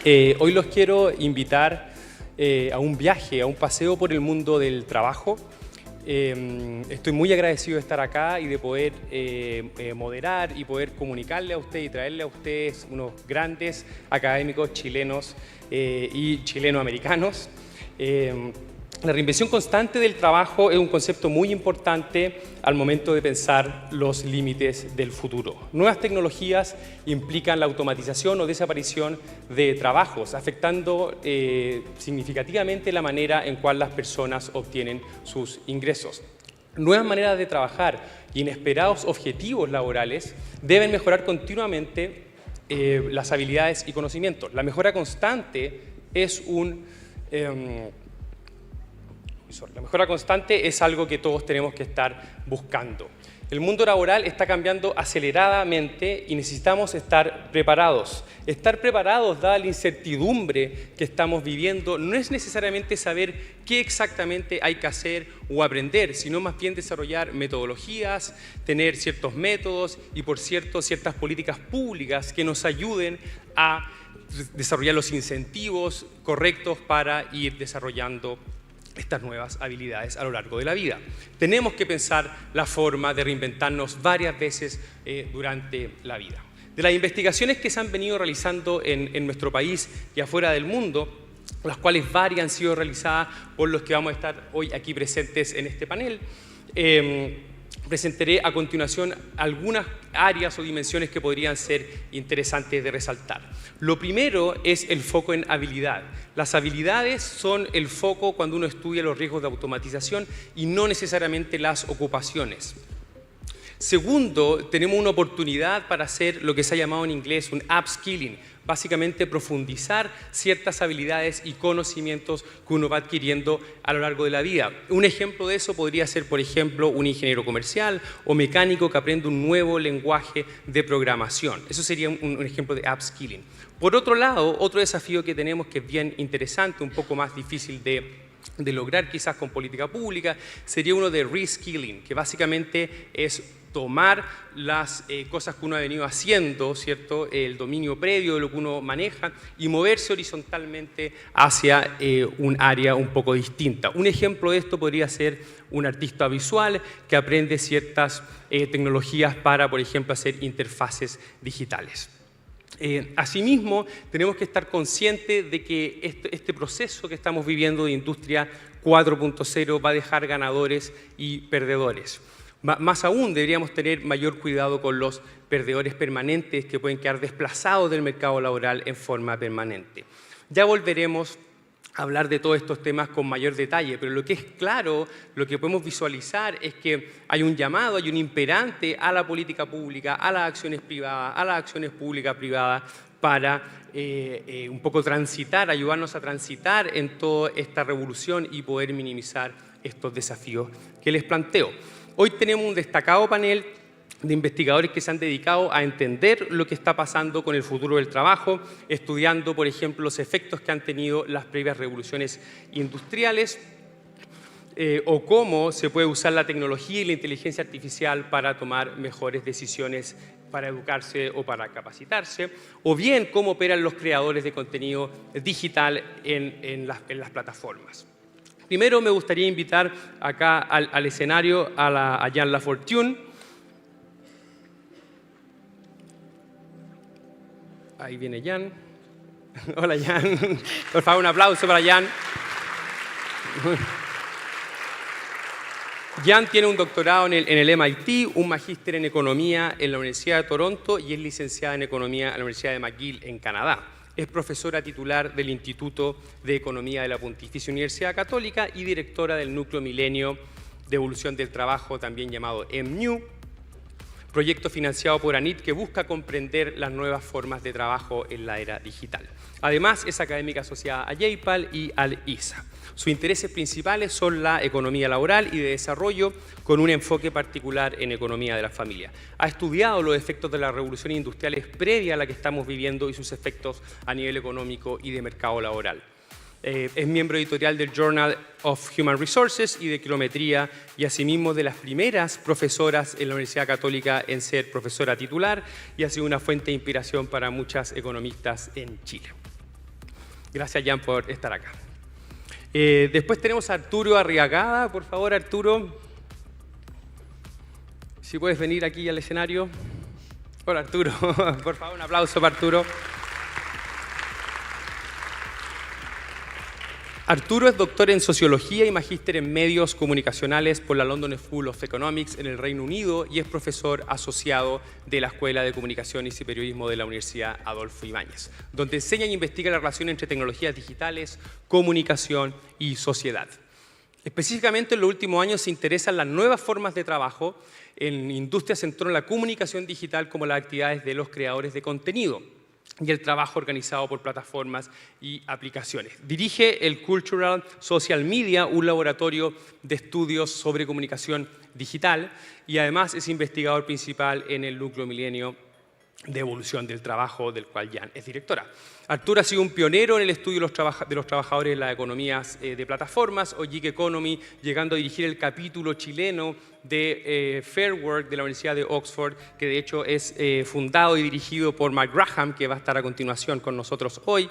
Hoy los quiero invitar a un viaje, a un paseo por el mundo del trabajo. Estoy muy agradecido de estar acá y de poder moderar y poder comunicarle a usted y traerle a ustedes unos grandes académicos chilenos y chilenoamericanos. La reinvención constante del trabajo es un concepto muy importante al momento de pensar los límites del futuro. Nuevas tecnologías implican la automatización o desaparición de trabajos, afectando significativamente la manera en cual las personas obtienen sus ingresos. Nuevas maneras de trabajar y inesperados objetivos laborales deben mejorar continuamente las habilidades y conocimientos. La mejora constante es algo que todos tenemos que estar buscando. El mundo laboral está cambiando aceleradamente y necesitamos estar preparados. Estar preparados, dada la incertidumbre que estamos viviendo, no es necesariamente saber qué exactamente hay que hacer o aprender, sino más bien desarrollar metodologías, tener ciertos métodos y, por cierto, ciertas políticas públicas que nos ayuden a desarrollar los incentivos correctos para ir desarrollando estas nuevas habilidades a lo largo de la vida. Tenemos que pensar la forma de reinventarnos varias veces durante la vida. De las investigaciones que se han venido realizando en nuestro país y afuera del mundo, las cuales varias han sido realizadas por los que vamos a estar hoy aquí presentes en este panel, presentaré a continuación algunas áreas o dimensiones que podrían ser interesantes de resaltar. Lo primero es el foco en habilidad. Las habilidades son el foco cuando uno estudia los riesgos de automatización y no necesariamente las ocupaciones. Segundo, tenemos una oportunidad para hacer lo que se ha llamado en inglés un upskilling, básicamente profundizar ciertas habilidades y conocimientos que uno va adquiriendo a lo largo de la vida. Un ejemplo de eso podría ser, por ejemplo, un ingeniero comercial o mecánico que aprende un nuevo lenguaje de programación. Eso sería un ejemplo de upskilling. Por otro lado, otro desafío que tenemos que es bien interesante, un poco más difícil de lograr quizás con política pública, sería uno de reskilling, que básicamente es tomar las cosas que uno ha venido haciendo, ¿cierto? El dominio previo de lo que uno maneja y moverse horizontalmente hacia un área un poco distinta. Un ejemplo de esto podría ser un artista visual que aprende ciertas tecnologías para, por ejemplo, hacer interfaces digitales. Asimismo, tenemos que estar conscientes de que este proceso que estamos viviendo de industria 4.0 va a dejar ganadores y perdedores. Más aún, deberíamos tener mayor cuidado con los perdedores permanentes que pueden quedar desplazados del mercado laboral en forma permanente. Ya volveremos a hablar de todos estos temas con mayor detalle, pero lo que es claro, lo que podemos visualizar es que hay un llamado, hay un imperante a la política pública, a las acciones privadas, a las acciones pública-privadas para un poco transitar, ayudarnos a transitar en toda esta revolución y poder minimizar estos desafíos que les planteo. Hoy tenemos un destacado panel de investigadores que se han dedicado a entender lo que está pasando con el futuro del trabajo, estudiando, por ejemplo, los efectos que han tenido las previas revoluciones industriales o cómo se puede usar la tecnología y la inteligencia artificial para tomar mejores decisiones para educarse o para capacitarse, o bien cómo operan los creadores de contenido digital en las plataformas. Primero me gustaría invitar acá al escenario a Jan Lafortune. Ahí viene Jan. Hola Jan. Por favor, un aplauso para Jan. Jan tiene un doctorado en el MIT, un magíster en economía en la Universidad de Toronto y es licenciada en economía en la Universidad de McGill en Canadá. Es profesora titular del Instituto de Economía de la Pontificia Universidad Católica y directora del Núcleo Milenio de Evolución del Trabajo, también llamado MNU, proyecto financiado por ANIT que busca comprender las nuevas formas de trabajo en la era digital. Además, es académica asociada a JPAL y al ISA. Sus intereses principales son la economía laboral y de desarrollo, con un enfoque particular en economía de la familia. Ha estudiado los efectos de las revoluciones industriales previa a la que estamos viviendo y sus efectos a nivel económico y de mercado laboral. Es miembro editorial del Journal of Human Resources y de Kilometría y asimismo de las primeras profesoras en la Universidad Católica en ser profesora titular y ha sido una fuente de inspiración para muchas economistas en Chile. Gracias, Jan, por estar acá. Después tenemos a Arturo Arriagada. Por favor, Arturo, si puedes venir aquí al escenario. Hola, Arturo. Por favor, un aplauso para Arturo. Arturo es doctor en Sociología y magíster en Medios Comunicacionales por la London School of Economics en el Reino Unido y es profesor asociado de la Escuela de Comunicaciones y Periodismo de la Universidad Adolfo Ibáñez, donde enseña e investiga la relación entre tecnologías digitales, comunicación y sociedad. Específicamente en los últimos años se interesan las nuevas formas de trabajo en industrias en torno a la comunicación digital como las actividades de los creadores de contenido y el trabajo organizado por plataformas y aplicaciones. Dirige el Cultural Social Media, un laboratorio de estudios sobre comunicación digital, y además es investigador principal en el Núcleo Milenio de Evolución del Trabajo, del cual Jan es directora. Arturo ha sido un pionero en el estudio de los trabajadores en las economías de plataformas o gig economy, llegando a dirigir el capítulo chileno de Fair Work de la Universidad de Oxford, que de hecho es fundado y dirigido por Mark Graham, que va a estar a continuación con nosotros hoy,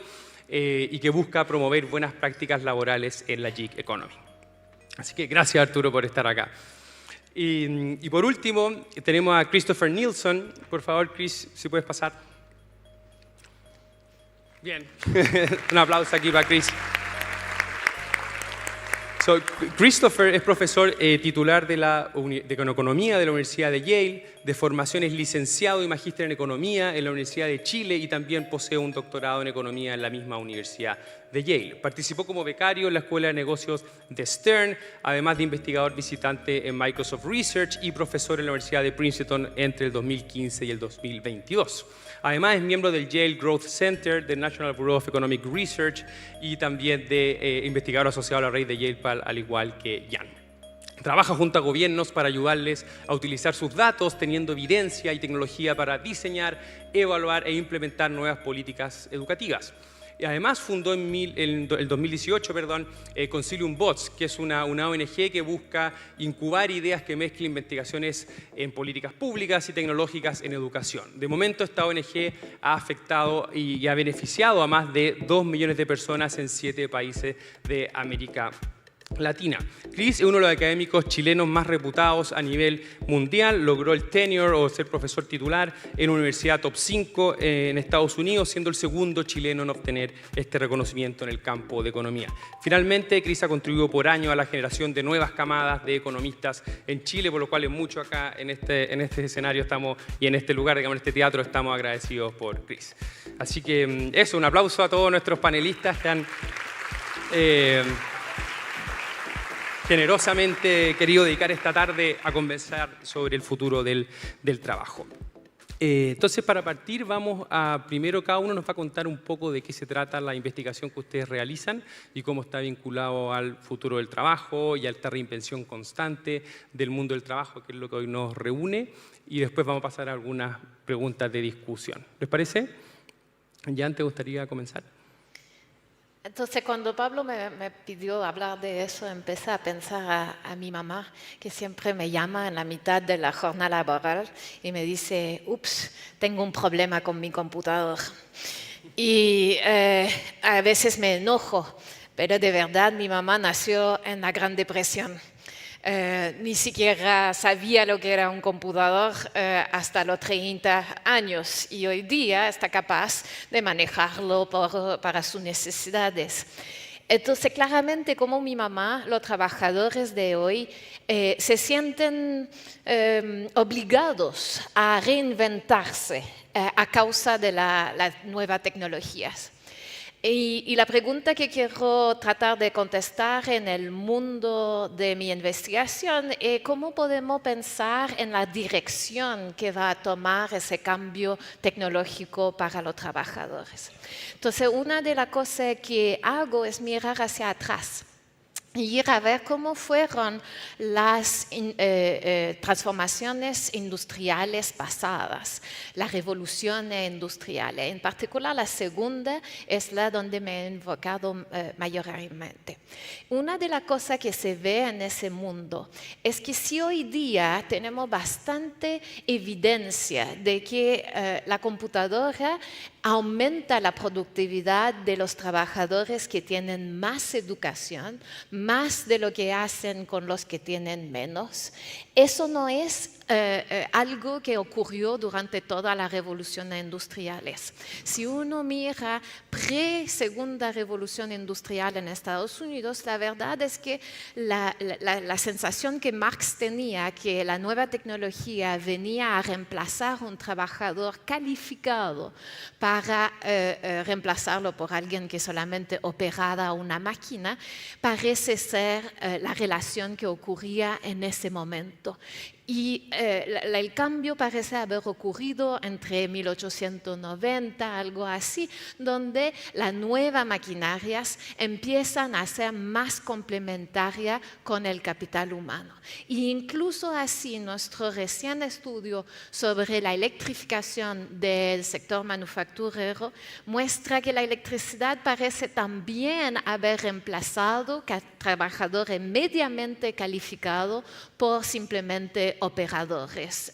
y que busca promover buenas prácticas laborales en la gig economy. Así que gracias, Arturo, por estar acá. Y por último, tenemos a Christopher Nielsen. Por favor, Chris, si puedes pasar. Bien, un aplauso aquí para Chris. Christopher es profesor titular de Economía de la Universidad de Yale, de formación es licenciado y magíster en Economía en la Universidad de Chile y también posee un doctorado en Economía en la misma Universidad de Yale. Participó como becario en la Escuela de Negocios de Stern, además de investigador visitante en Microsoft Research y profesor en la Universidad de Princeton entre el 2015 y el 2022. Además es miembro del Yale Growth Center, del National Bureau of Economic Research y también de investigador asociado a la red de Yale PAL, al igual que Jan. Trabaja junto a gobiernos para ayudarles a utilizar sus datos, teniendo evidencia y tecnología para diseñar, evaluar e implementar nuevas políticas educativas. Y además fundó en el 2018 Concilium Bots, que es una ONG que busca incubar ideas que mezclen investigaciones en políticas públicas y tecnológicas en educación. De momento, esta ONG ha afectado y ha beneficiado a más de 2 millones de personas en 7 países de América Latina. Chris es uno de los académicos chilenos más reputados a nivel mundial, logró el tenure o ser profesor titular en una universidad top 5 en Estados Unidos, siendo el segundo chileno en obtener este reconocimiento en el campo de economía. Finalmente, Chris ha contribuido por años a la generación de nuevas camadas de economistas en Chile, por lo cual mucho acá en este escenario estamos, y en este lugar, digamos, en este teatro, estamos agradecidos por Chris. Así que eso, un aplauso a todos nuestros panelistas que han generosamente querido dedicar esta tarde a conversar sobre el futuro del trabajo. Entonces, para partir, primero cada uno nos va a contar un poco de qué se trata la investigación que ustedes realizan y cómo está vinculado al futuro del trabajo y a esta reinvención constante del mundo del trabajo, que es lo que hoy nos reúne, y después vamos a pasar a algunas preguntas de discusión. ¿Les parece? Jan, ¿te gustaría comenzar? Entonces, cuando Pablo me pidió hablar de eso, empecé a pensar a mi mamá, que siempre me llama en la mitad de la jornada laboral y me dice, ups, tengo un problema con mi computador. Y a veces me enojo, pero de verdad mi mamá nació en la Gran Depresión. Ni siquiera sabía lo que era un computador hasta los 30 años y hoy día está capaz de manejarlo para sus necesidades. Entonces, claramente, como mi mamá, los trabajadores de hoy se sienten obligados a reinventarse a causa de las nuevas tecnologías. Y la pregunta que quiero tratar de contestar en el mundo de mi investigación es cómo podemos pensar en la dirección que va a tomar ese cambio tecnológico para los trabajadores. Entonces, una de las cosas que hago es mirar hacia atrás y ir a ver cómo fueron las transformaciones industriales pasadas, las revoluciones industriales. En particular, la segunda es la donde me he enfocado mayormente. Una de las cosas que se ve en ese mundo es que si hoy día tenemos bastante evidencia de que la computadora aumenta la productividad de los trabajadores que tienen más educación, más de lo que hacen con los que tienen menos. Eso no es algo que ocurrió durante todas las revoluciones industriales. Si uno mira pre-segunda revolución industrial en Estados Unidos, la verdad es que la sensación que Marx tenía que la nueva tecnología venía a reemplazar un trabajador calificado para reemplazarlo por alguien que solamente operaba una máquina, parece ser la relación que ocurría en ese momento. Y el cambio parece haber ocurrido entre 1890, algo así, donde las nuevas maquinarias empiezan a ser más complementarias con el capital humano. E incluso así, nuestro recién estudio sobre la electrificación del sector manufacturero muestra que la electricidad parece también haber reemplazado a trabajadores mediamente calificados por simplemente operadores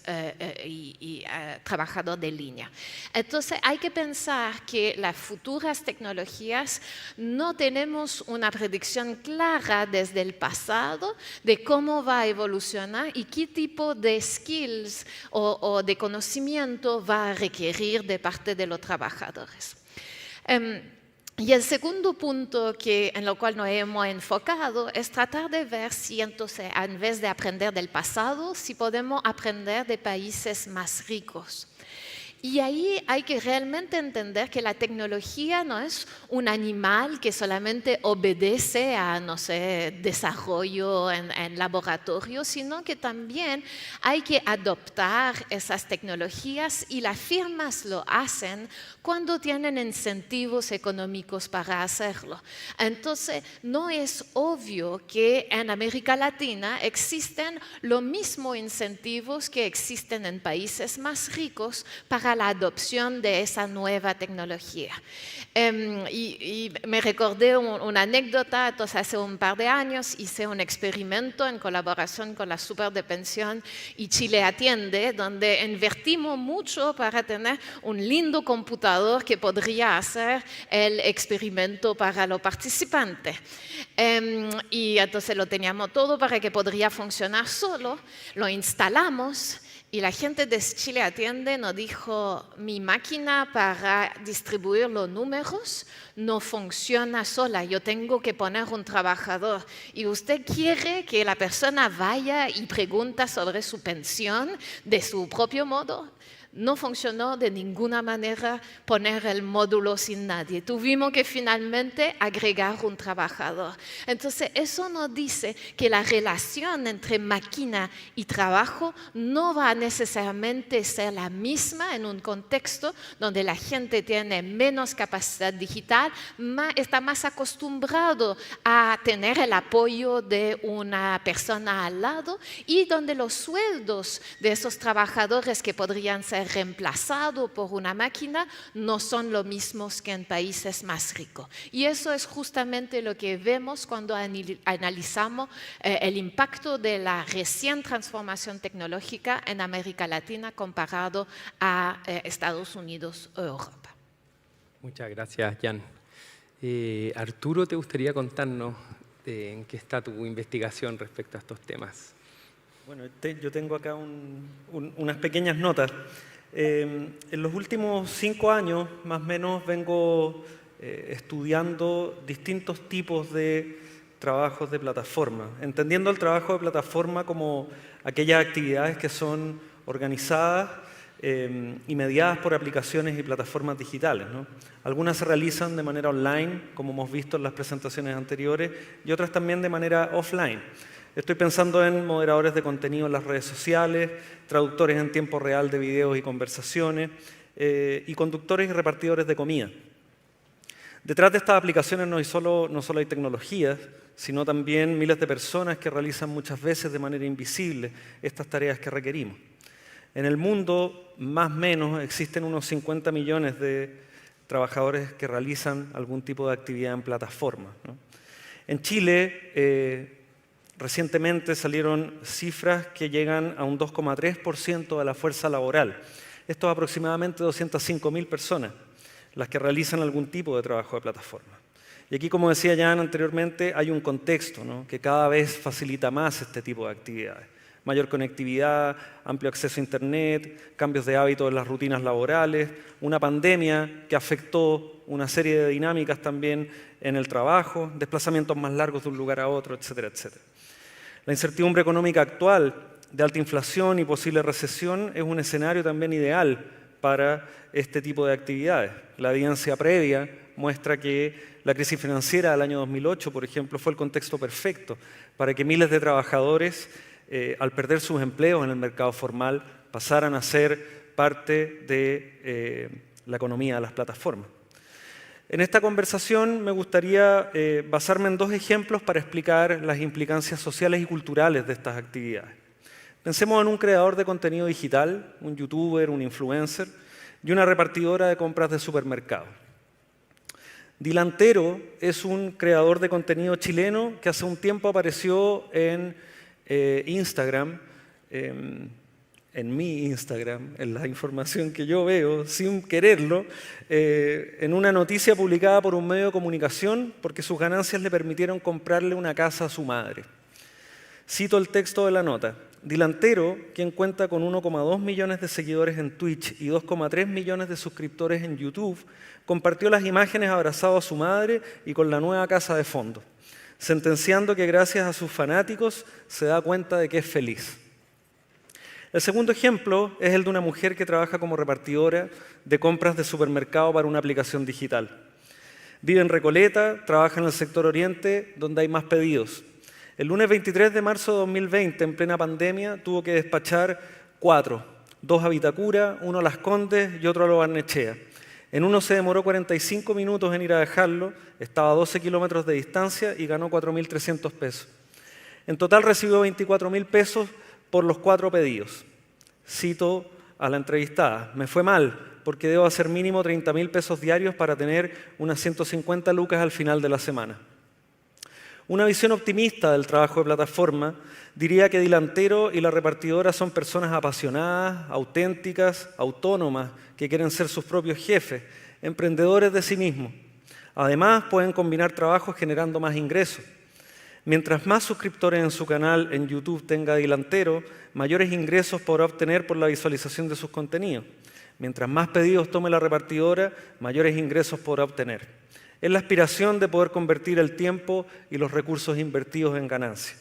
y trabajadores de línea. Entonces hay que pensar que las futuras tecnologías no tenemos una predicción clara desde el pasado de cómo va a evolucionar y qué tipo de skills o de conocimiento va a requerir de parte de los trabajadores. Y el segundo punto en lo cual nos hemos enfocado es tratar de ver si entonces, en vez de aprender del pasado, si podemos aprender de países más ricos. Y ahí hay que realmente entender que la tecnología no es un animal que solamente obedece a, no sé, desarrollo en laboratorio, sino que también hay que adoptar esas tecnologías y las firmas lo hacen cuando tienen incentivos económicos para hacerlo. Entonces, no es obvio que en América Latina existen los mismos incentivos que existen en países más ricos para la adopción de esa nueva tecnología. Y me recordé una anécdota. Entonces, hace un par de años hice un experimento en colaboración con la Superdepensión y Chile Atiende, donde invertimos mucho para tener un lindo computador que podría hacer el experimento para los participantes. Y entonces lo teníamos todo para que podría funcionar solo, lo instalamos. Y la gente de Chile Atiende nos dijo, mi máquina para distribuir los números no funciona sola, yo tengo que poner un trabajador. ¿Y usted quiere que la persona vaya y pregunte sobre su pensión de su propio modo? No funcionó de ninguna manera poner el módulo sin nadie. Tuvimos que finalmente agregar un trabajador. Entonces, eso nos dice que la relación entre máquina y trabajo no va a necesariamente ser la misma en un contexto donde la gente tiene menos capacidad digital, está más acostumbrado a tener el apoyo de una persona al lado y donde los sueldos de esos trabajadores que podrían ser reemplazado por una máquina no son los mismos que en países más ricos. Y eso es justamente lo que vemos cuando analizamos el impacto de la recién transformación tecnológica en América Latina comparado a Estados Unidos o Europa. Muchas gracias, Jan. Arturo, ¿te gustaría contarnos en qué está tu investigación respecto a estos temas? Bueno, yo tengo acá unas pequeñas notas. En los últimos 5 años, más o menos, vengo estudiando distintos tipos de trabajos de plataforma, entendiendo el trabajo de plataforma como aquellas actividades que son organizadas y mediadas por aplicaciones y plataformas digitales, ¿no? Algunas se realizan de manera online, como hemos visto en las presentaciones anteriores, y otras también de manera offline. Estoy pensando en moderadores de contenido en las redes sociales, traductores en tiempo real de videos y conversaciones, y conductores y repartidores de comida. Detrás de estas aplicaciones no solo hay tecnologías, sino también miles de personas que realizan muchas veces de manera invisible estas tareas que requerimos. En el mundo, más o menos, existen unos 50 millones de trabajadores que realizan algún tipo de actividad en plataformas, ¿no? En Chile, recientemente salieron cifras que llegan a un 2,3% de la fuerza laboral. Esto es aproximadamente 205.000 personas las que realizan algún tipo de trabajo de plataforma. Y aquí, como decía Jan anteriormente, hay un contexto, ¿no?, que cada vez facilita más este tipo de actividades. Mayor conectividad, amplio acceso a Internet, cambios de hábitos en las rutinas laborales, una pandemia que afectó una serie de dinámicas también en el trabajo, desplazamientos más largos de un lugar a otro, etcétera, etcétera. La incertidumbre económica actual de alta inflación y posible recesión es un escenario también ideal para este tipo de actividades. La evidencia previa muestra que la crisis financiera del año 2008, por ejemplo, fue el contexto perfecto para que miles de trabajadores, al perder sus empleos en el mercado formal, pasaran a ser parte de la economía de las plataformas. En esta conversación me gustaría basarme en dos ejemplos para explicar las implicancias sociales y culturales de estas actividades. Pensemos en un creador de contenido digital, un youtuber, un influencer, y una repartidora de compras de supermercado. Dilantero es un creador de contenido chileno que hace un tiempo apareció en Instagram, en mi Instagram, en la información que yo veo, sin quererlo, en una noticia publicada por un medio de comunicación porque sus ganancias le permitieron comprarle una casa a su madre. Cito el texto de la nota. Dilantero, quien cuenta con 1,2 millones de seguidores en Twitch y 2,3 millones de suscriptores en YouTube, compartió las imágenes abrazado a su madre y con la nueva casa de fondo, sentenciando que gracias a sus fanáticos se da cuenta de que es feliz. El segundo ejemplo es el de una mujer que trabaja como repartidora de compras de supermercado para una aplicación digital. Vive en Recoleta, trabaja en el sector oriente, donde hay más pedidos. El lunes 23 de marzo de 2020, en plena pandemia, tuvo que despachar 4, 2 a Vitacura, 1 a Las Condes y otro a Lo Barnechea. En uno se demoró 45 minutos en ir a dejarlo, estaba a 12 kilómetros de distancia y ganó 4.300 pesos. En total recibió 24.000 pesos por los 4 pedidos. Cito a la entrevistada: me fue mal porque debo hacer mínimo 30.000 pesos diarios para tener unas 150 lucas al final de la semana. Una visión optimista del trabajo de plataforma diría que Dilantero y la repartidora son personas apasionadas, auténticas, autónomas, que quieren ser sus propios jefes, emprendedores de sí mismos. Además, pueden combinar trabajos generando más ingresos. Mientras más suscriptores en su canal en YouTube tenga Dilantero, mayores ingresos podrá obtener por la visualización de sus contenidos. Mientras más pedidos tome la repartidora, mayores ingresos podrá obtener. Es la aspiración de poder convertir el tiempo y los recursos invertidos en ganancias.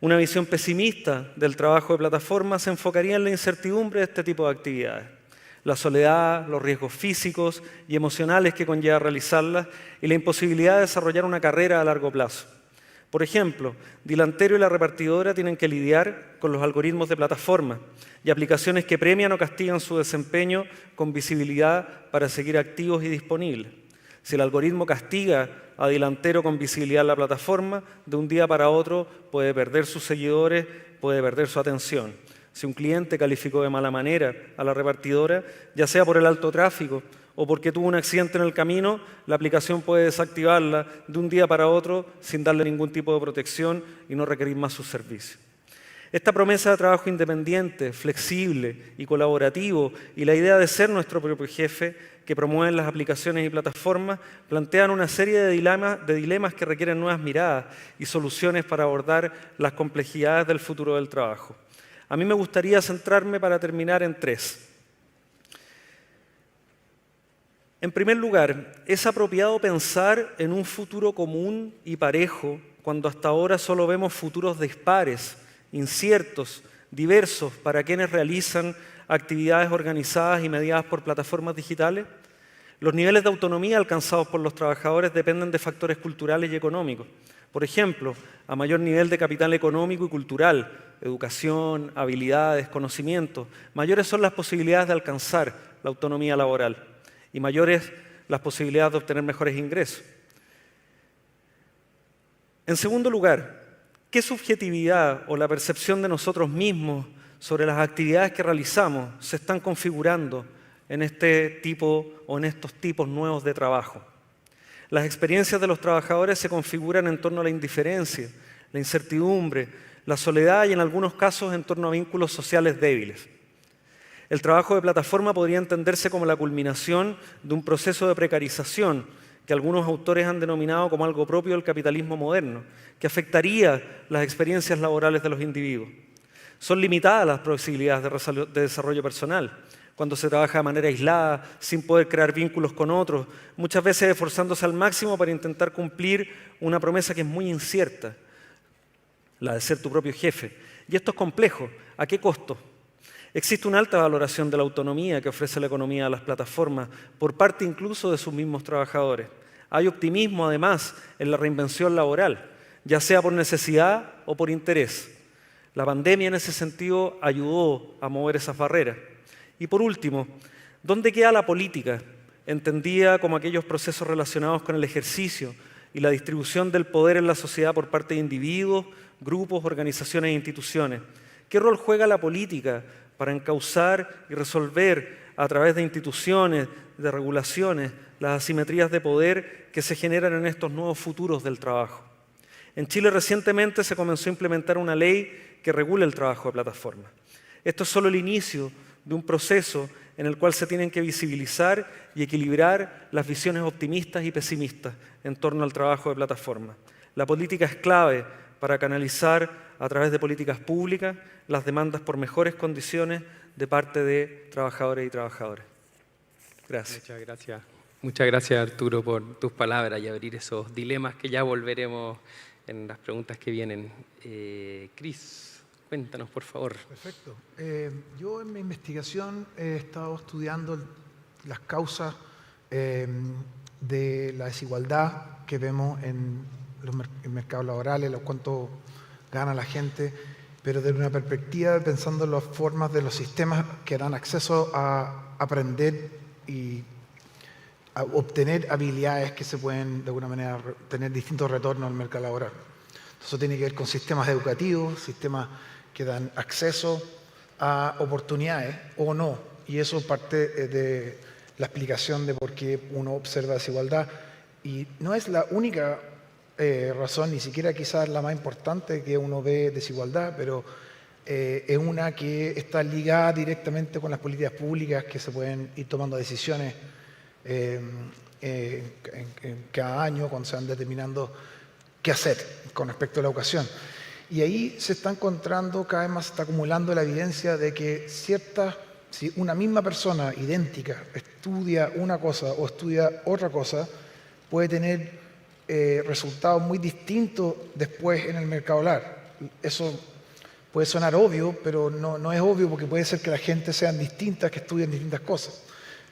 Una visión pesimista del trabajo de plataforma se enfocaría en la incertidumbre de este tipo de actividades, la soledad, los riesgos físicos y emocionales que conlleva realizarlas y la imposibilidad de desarrollar una carrera a largo plazo. Por ejemplo, Dilantero y la repartidora tienen que lidiar con los algoritmos de plataforma y aplicaciones que premian o castigan su desempeño con visibilidad para seguir activos y disponibles. Si el algoritmo castiga a Dilantero con visibilidad en la plataforma, de un día para otro puede perder sus seguidores, puede perder su atención. Si un cliente calificó de mala manera a la repartidora, ya sea por el alto tráfico o porque tuvo un accidente en el camino, la aplicación puede desactivarla de un día para otro sin darle ningún tipo de protección y no requerir más sus servicios. Esta promesa de trabajo independiente, flexible y colaborativo y la idea de ser nuestro propio jefe que promueven las aplicaciones y plataformas plantean una serie de dilemas que requieren nuevas miradas y soluciones para abordar las complejidades del futuro del trabajo. A mí me gustaría centrarme para terminar en 3. En primer lugar, es apropiado pensar en un futuro común y parejo cuando hasta ahora solo vemos futuros dispares, inciertos, diversos para quienes realizan actividades organizadas y mediadas por plataformas digitales. Los niveles de autonomía alcanzados por los trabajadores dependen de factores culturales y económicos. Por ejemplo, a mayor nivel de capital económico y cultural, educación, habilidades, conocimientos, mayores son las posibilidades de alcanzar la autonomía laboral y mayores las posibilidades de obtener mejores ingresos. En segundo lugar, ¿qué subjetividad o la percepción de nosotros mismos sobre las actividades que realizamos se están configurando en este tipo o en estos tipos nuevos de trabajo? Las experiencias de los trabajadores se configuran en torno a la indiferencia, la incertidumbre, la soledad y en algunos casos en torno a vínculos sociales débiles. El trabajo de plataforma podría entenderse como la culminación de un proceso de precarización que algunos autores han denominado como algo propio del capitalismo moderno, que afectaría las experiencias laborales de los individuos. Son limitadas las posibilidades de desarrollo personal, cuando se trabaja de manera aislada, sin poder crear vínculos con otros, muchas veces esforzándose al máximo para intentar cumplir una promesa que es muy incierta, la de ser tu propio jefe. Y esto es complejo. ¿A qué costo? Existe una alta valoración de la autonomía que ofrece la economía a las plataformas, por parte incluso de sus mismos trabajadores. Hay optimismo, además, en la reinvención laboral, ya sea por necesidad o por interés. La pandemia, en ese sentido, ayudó a mover esas barreras. Y por último, ¿dónde queda la política, entendida como aquellos procesos relacionados con el ejercicio y la distribución del poder en la sociedad por parte de individuos, grupos, organizaciones e instituciones? ¿Qué rol juega la política para encauzar y resolver a través de instituciones, de regulaciones, las asimetrías de poder que se generan en estos nuevos futuros del trabajo? En Chile recientemente se comenzó a implementar una ley que regula el trabajo de plataforma. Esto es solo el inicio de un proceso en el cual se tienen que visibilizar y equilibrar las visiones optimistas y pesimistas en torno al trabajo de plataforma. La política es clave para canalizar a través de políticas públicas las demandas por mejores condiciones de parte de trabajadores y trabajadoras. Gracias. Muchas gracias. Muchas gracias, Arturo, por tus palabras y abrir esos dilemas que ya volveremos en las preguntas que vienen. Cris, cuéntanos, por favor. Perfecto. Yo en mi investigación he estado estudiando las causas de la desigualdad que vemos en los mercados laborales, cuánto gana la gente, pero desde una perspectiva pensando en las formas de los sistemas que dan acceso a aprender y a obtener habilidades que se pueden de alguna manera tener distintos retornos al mercado laboral. Eso tiene que ver con sistemas educativos, sistemas que dan acceso a oportunidades o no, y eso parte de la explicación de por qué uno observa desigualdad. Y no es la única razón, ni siquiera quizás la más importante que uno ve desigualdad, pero es una que está ligada directamente con las políticas públicas que se pueden ir tomando decisiones cada año cuando se van determinando qué hacer con respecto a la educación. Y ahí se está encontrando, cada vez más se está acumulando la evidencia de que si una misma persona idéntica estudia una cosa o estudia otra cosa, puede tener resultados muy distintos después en el mercado laboral. Eso puede sonar obvio, pero no es obvio porque puede ser que la gente sean distintas, que estudien distintas cosas.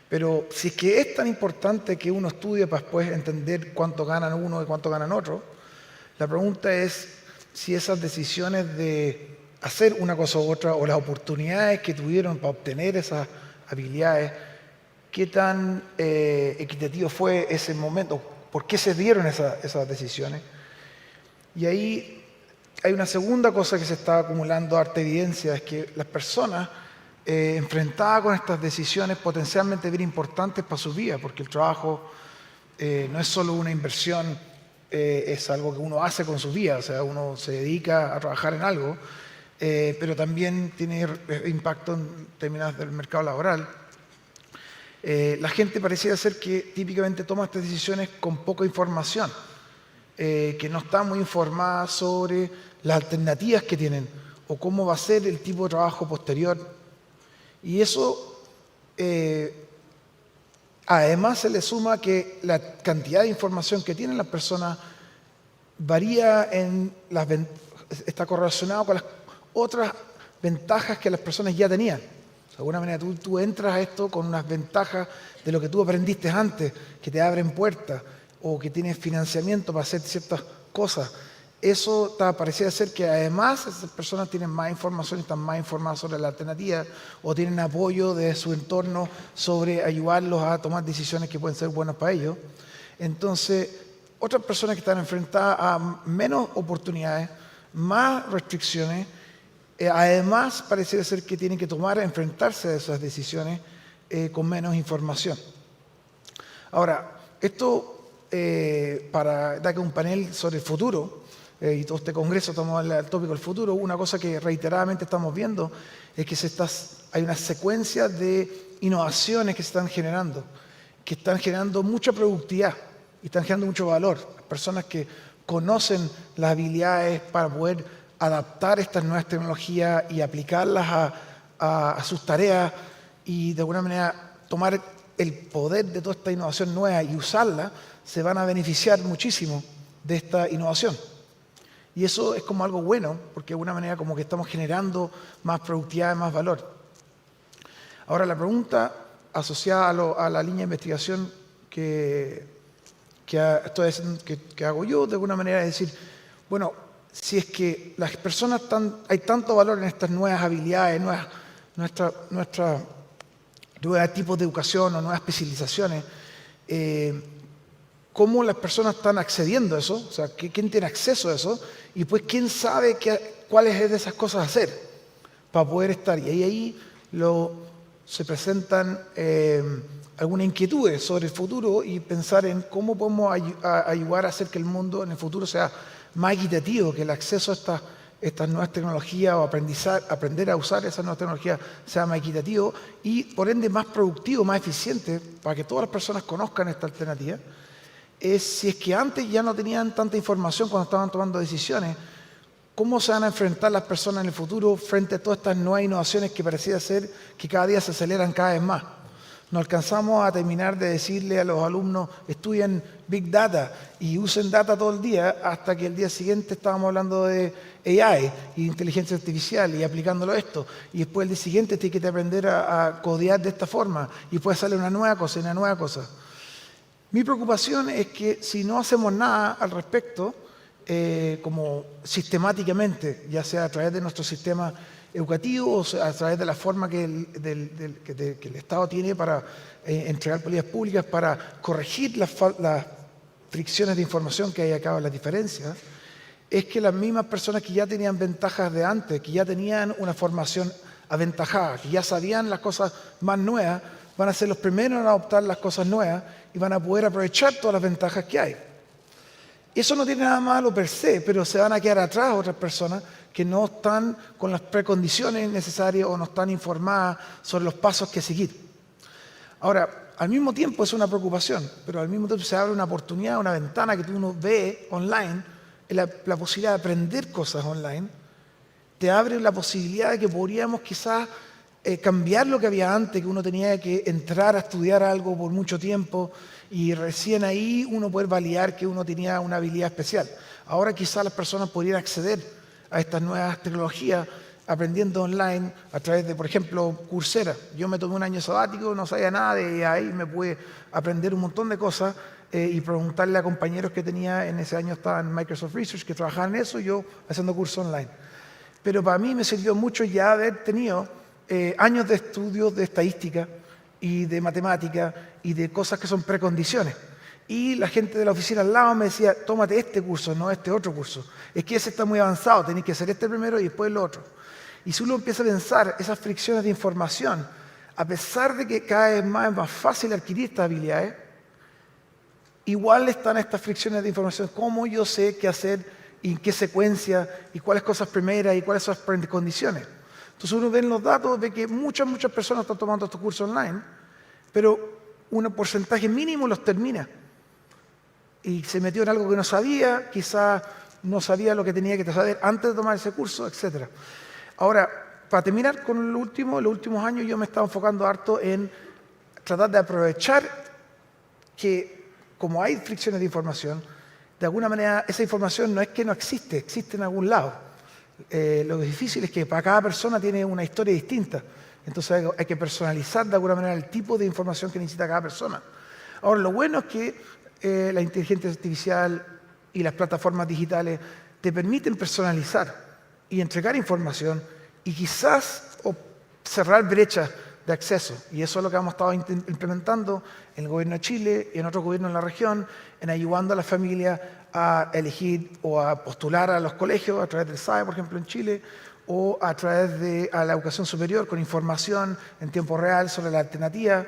Pero si es que es tan importante que uno estudie para después entender cuánto ganan uno y cuánto ganan otro, la pregunta es si esas decisiones de hacer una cosa u otra o las oportunidades que tuvieron para obtener esas habilidades, qué tan equitativo fue ese momento, por qué se dieron esas decisiones. Y ahí hay una segunda cosa que se está acumulando harta evidencia, es que las personas enfrentadas con estas decisiones potencialmente bien importantes para su vida, porque el trabajo no es solo una inversión, es algo que uno hace con su vida, o sea, uno se dedica a trabajar en algo, pero también tiene impacto en términos del mercado laboral. La gente pareciera ser que típicamente toma estas decisiones con poca información, que no está muy informada sobre las alternativas que tienen o cómo va a ser el tipo de trabajo posterior. Y eso, además se le suma que la cantidad de información que tienen las personas varía está correlacionado con las otras ventajas que las personas ya tenían. De alguna manera tú entras a esto con unas ventajas de lo que tú aprendiste antes, que te abren puertas o que tienes financiamiento para hacer ciertas cosas. eso parecía ser que además esas personas tienen más información, están más informadas sobre la alternativa o tienen apoyo de su entorno sobre ayudarlos a tomar decisiones que pueden ser buenas para ellos. Entonces, otras personas que están enfrentadas a menos oportunidades, más restricciones, además parece ser que tienen que enfrentarse a esas decisiones con menos información. Ahora, esto para dar un panel sobre el futuro, y todo este congreso estamos en el tópico del futuro, una cosa que reiteradamente estamos viendo es que hay una secuencia de innovaciones que se están generando mucha productividad y están generando mucho valor. Personas que conocen las habilidades para poder adaptar estas nuevas tecnologías y aplicarlas a sus tareas y de alguna manera tomar el poder de toda esta innovación nueva y usarla, se van a beneficiar muchísimo de esta innovación. Y eso es como algo bueno, porque de alguna manera como que estamos generando más productividad y más valor. Ahora, la pregunta asociada a la línea de investigación que hago yo, de alguna manera, es decir, bueno, si es que las personas hay tanto valor en estas nuevas habilidades, nuestros tipos de educación o nuevas especializaciones, ¿cómo las personas están accediendo a eso? O sea, ¿quién tiene acceso a eso? Y pues, ¿quién sabe cuáles de esas cosas hacer para poder estar? Y ahí se presentan algunas inquietudes sobre el futuro y pensar en cómo podemos ayudar a hacer que el mundo en el futuro sea más equitativo, que el acceso a estas nuevas tecnologías o aprender a usar esas nuevas tecnologías sea más equitativo y, por ende, más productivo, más eficiente, para que todas las personas conozcan esta alternativa. Si es que antes ya no tenían tanta información cuando estaban tomando decisiones, ¿cómo se van a enfrentar las personas en el futuro frente a todas estas nuevas innovaciones que parecía ser que cada día se aceleran cada vez más? No alcanzamos a terminar de decirle a los alumnos, estudien Big Data y usen data todo el día, hasta que el día siguiente estábamos hablando de AI y inteligencia artificial y aplicándolo a esto. Y después el día siguiente tiene que aprender a codear de esta forma y después sale una nueva cosa y una nueva cosa. Mi preocupación es que si no hacemos nada al respecto, como sistemáticamente, ya sea a través de nuestro sistema educativo o sea, a través de la forma que el Estado tiene para entregar políticas públicas para corregir las fricciones de información que hay acá, las diferencias, es que las mismas personas que ya tenían ventajas de antes, que ya tenían una formación aventajada, que ya sabían las cosas más nuevas, van a ser los primeros en adoptar las cosas nuevas y van a poder aprovechar todas las ventajas que hay. Eso no tiene nada malo per se, pero se van a quedar atrás otras personas que no están con las precondiciones necesarias o no están informadas sobre los pasos que seguir. Ahora, al mismo tiempo es una preocupación, pero al mismo tiempo se abre una oportunidad, una ventana que uno ve online, la posibilidad de aprender cosas online, te abre la posibilidad de que podríamos quizás cambiar lo que había antes, que uno tenía que entrar a estudiar algo por mucho tiempo y recién ahí uno poder validar que uno tenía una habilidad especial. Ahora quizás las personas podrían acceder a estas nuevas tecnologías aprendiendo online a través de, por ejemplo, Coursera. Yo me tomé un año sabático, no sabía nada de ahí, me pude aprender un montón de cosas y preguntarle a compañeros que tenía en ese año, estaban en Microsoft Research, que trabajaban en eso, y yo haciendo cursos online. Pero para mí me sirvió mucho ya haber tenido años de estudios de estadística y de matemática y de cosas que son precondiciones. Y la gente de la oficina al lado me decía, tómate este curso, no este otro curso. Es que ese está muy avanzado, tenés que hacer este primero y después lo otro. Y si uno empieza a pensar esas fricciones de información, a pesar de que cada vez más es más fácil adquirir estas habilidades, igual están estas fricciones de información. ¿Cómo yo sé qué hacer y en qué secuencia y cuáles cosas primeras y cuáles son las precondiciones? Entonces uno ve en los datos, ve que muchas personas están tomando estos cursos online, pero un porcentaje mínimo los termina. Y se metió en algo que no sabía, quizás no sabía lo que tenía que saber antes de tomar ese curso, etc. Ahora, para terminar con los últimos años yo me estaba enfocando harto en tratar de aprovechar que, como hay fricciones de información, de alguna manera esa información no es que no existe, existe en algún lado. Lo difícil es que para cada persona tiene una historia distinta. Entonces hay que personalizar de alguna manera el tipo de información que necesita cada persona. Ahora, lo bueno es que la inteligencia artificial y las plataformas digitales te permiten personalizar y entregar información y quizás cerrar brechas de acceso. Y eso es lo que hemos estado implementando en el gobierno de Chile y en otros gobiernos en la región, en ayudando a las familias a elegir o a postular a los colegios a través del SAE, por ejemplo, en Chile, o a través de la educación superior con información en tiempo real sobre la alternativa,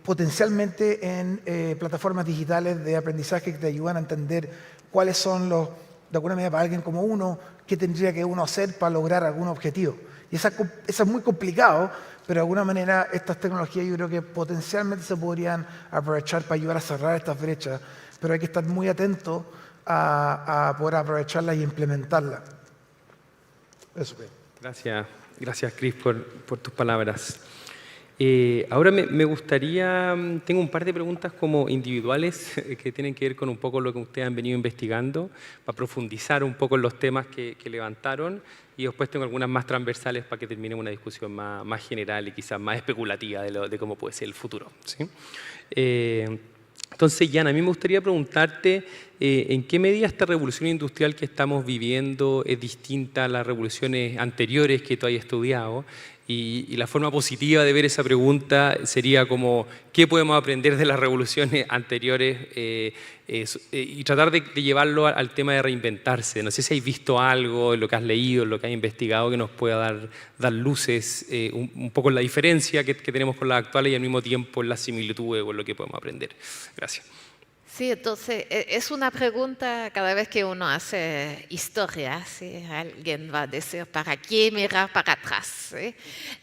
potencialmente en plataformas digitales de aprendizaje que te ayudan a entender cuáles son los, de alguna manera para alguien como uno, qué tendría que uno hacer para lograr algún objetivo. Y eso es muy complicado, pero de alguna manera estas tecnologías yo creo que potencialmente se podrían aprovechar para ayudar a cerrar estas brechas, pero hay que estar muy atento a poder aprovecharlas y implementarlas. Eso. Gracias Chris por tus palabras. Ahora me gustaría, tengo un par de preguntas como individuales que tienen que ver con un poco lo que ustedes han venido investigando, para profundizar un poco en los temas que levantaron, y después tengo algunas más transversales para que termine una discusión más general y quizás más especulativa de cómo puede ser el futuro, ¿sí? Entonces, Jan, a mí me gustaría preguntarte en qué medida esta revolución industrial que estamos viviendo es distinta a las revoluciones anteriores que tú hayas estudiado, y la forma positiva de ver esa pregunta sería como ¿qué podemos aprender de las revoluciones anteriores? Y tratar de llevarlo al tema de reinventarse. No sé si habéis visto algo en lo que has leído, en lo que has investigado, que nos pueda dar luces un poco en la diferencia que tenemos con las actuales y al mismo tiempo en las similitudes con lo que podemos aprender. Gracias. Sí, entonces es una pregunta cada vez que uno hace historia, ¿sí? Alguien va a decir, ¿para qué mirar para atrás? ¿Sí?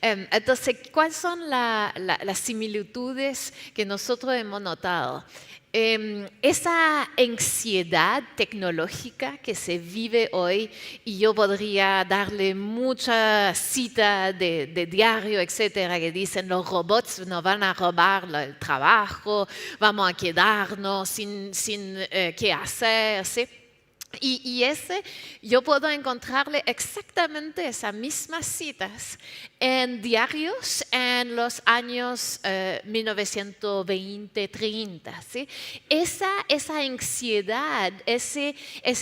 Entonces, ¿cuáles son las similitudes que nosotros hemos notado? Esa ansiedad tecnológica que se vive hoy, y yo podría darle muchas citas de diario, etcétera, que dicen los robots nos van a robar el trabajo, vamos a quedarnos sin qué hacer, ¿sí? Y yo puedo encontrarle exactamente esas mismas citas en diarios en los años 1920-30. ¿sí? Esa ansiedad, ese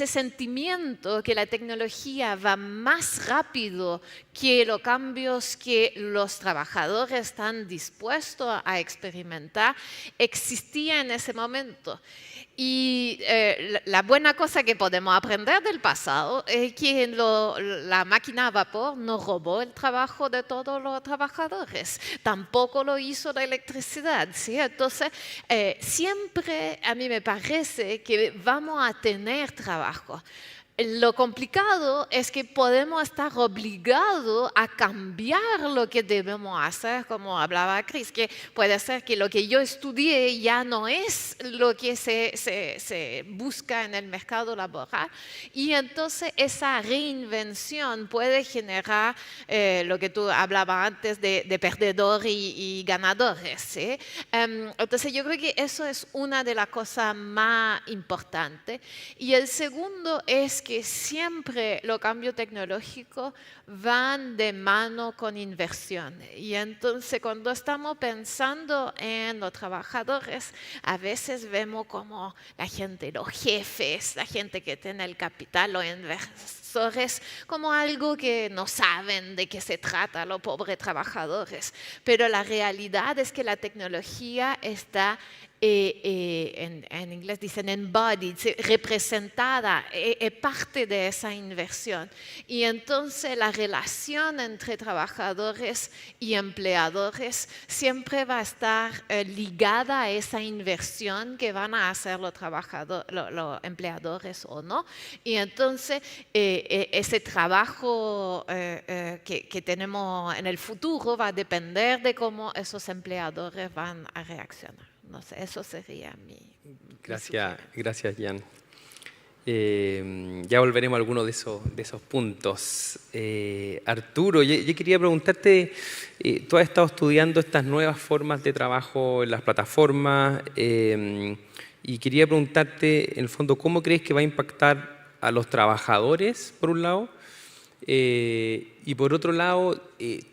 sentimiento que la tecnología va más rápido que los cambios que los trabajadores están dispuestos a experimentar, existía en ese momento. Y la buena cosa que podemos aprender del pasado es que la máquina a vapor no robó el trabajo de todos los trabajadores, tampoco lo hizo la electricidad. ¿sí? Entonces, siempre a mí me parece que vamos a tener trabajo. Lo complicado es que podemos estar obligados a cambiar lo que debemos hacer, como hablaba Chris, que puede ser que lo que yo estudié ya no es lo que se busca en el mercado laboral, y entonces esa reinvención puede generar lo que tú hablabas antes de perdedor y ganadores. ¿sí? Entonces yo creo que eso es una de las cosas más importantes. Y el segundo es que siempre los cambios tecnológicos van de mano con inversión. Y entonces cuando estamos pensando en los trabajadores, a veces vemos como la gente, los jefes, la gente que tiene el capital, los inversores, como algo que no saben de qué se trata los pobres trabajadores. Pero la realidad es que la tecnología está en inglés dicen embodied, representada, es parte de esa inversión. Y entonces la relación entre trabajadores y empleadores siempre va a estar ligada a esa inversión que van a hacer los empleadores o no. Y entonces ese trabajo que tenemos en el futuro va a depender de cómo esos empleadores van a reaccionar. No sé, eso sería mi Gracias, Jan. Ya volveremos a algunos de esos puntos. Arturo, yo quería preguntarte, tú has estado estudiando estas nuevas formas de trabajo en las plataformas y quería preguntarte, en el fondo, ¿cómo crees que va a impactar a los trabajadores, por un lado, Y por otro lado,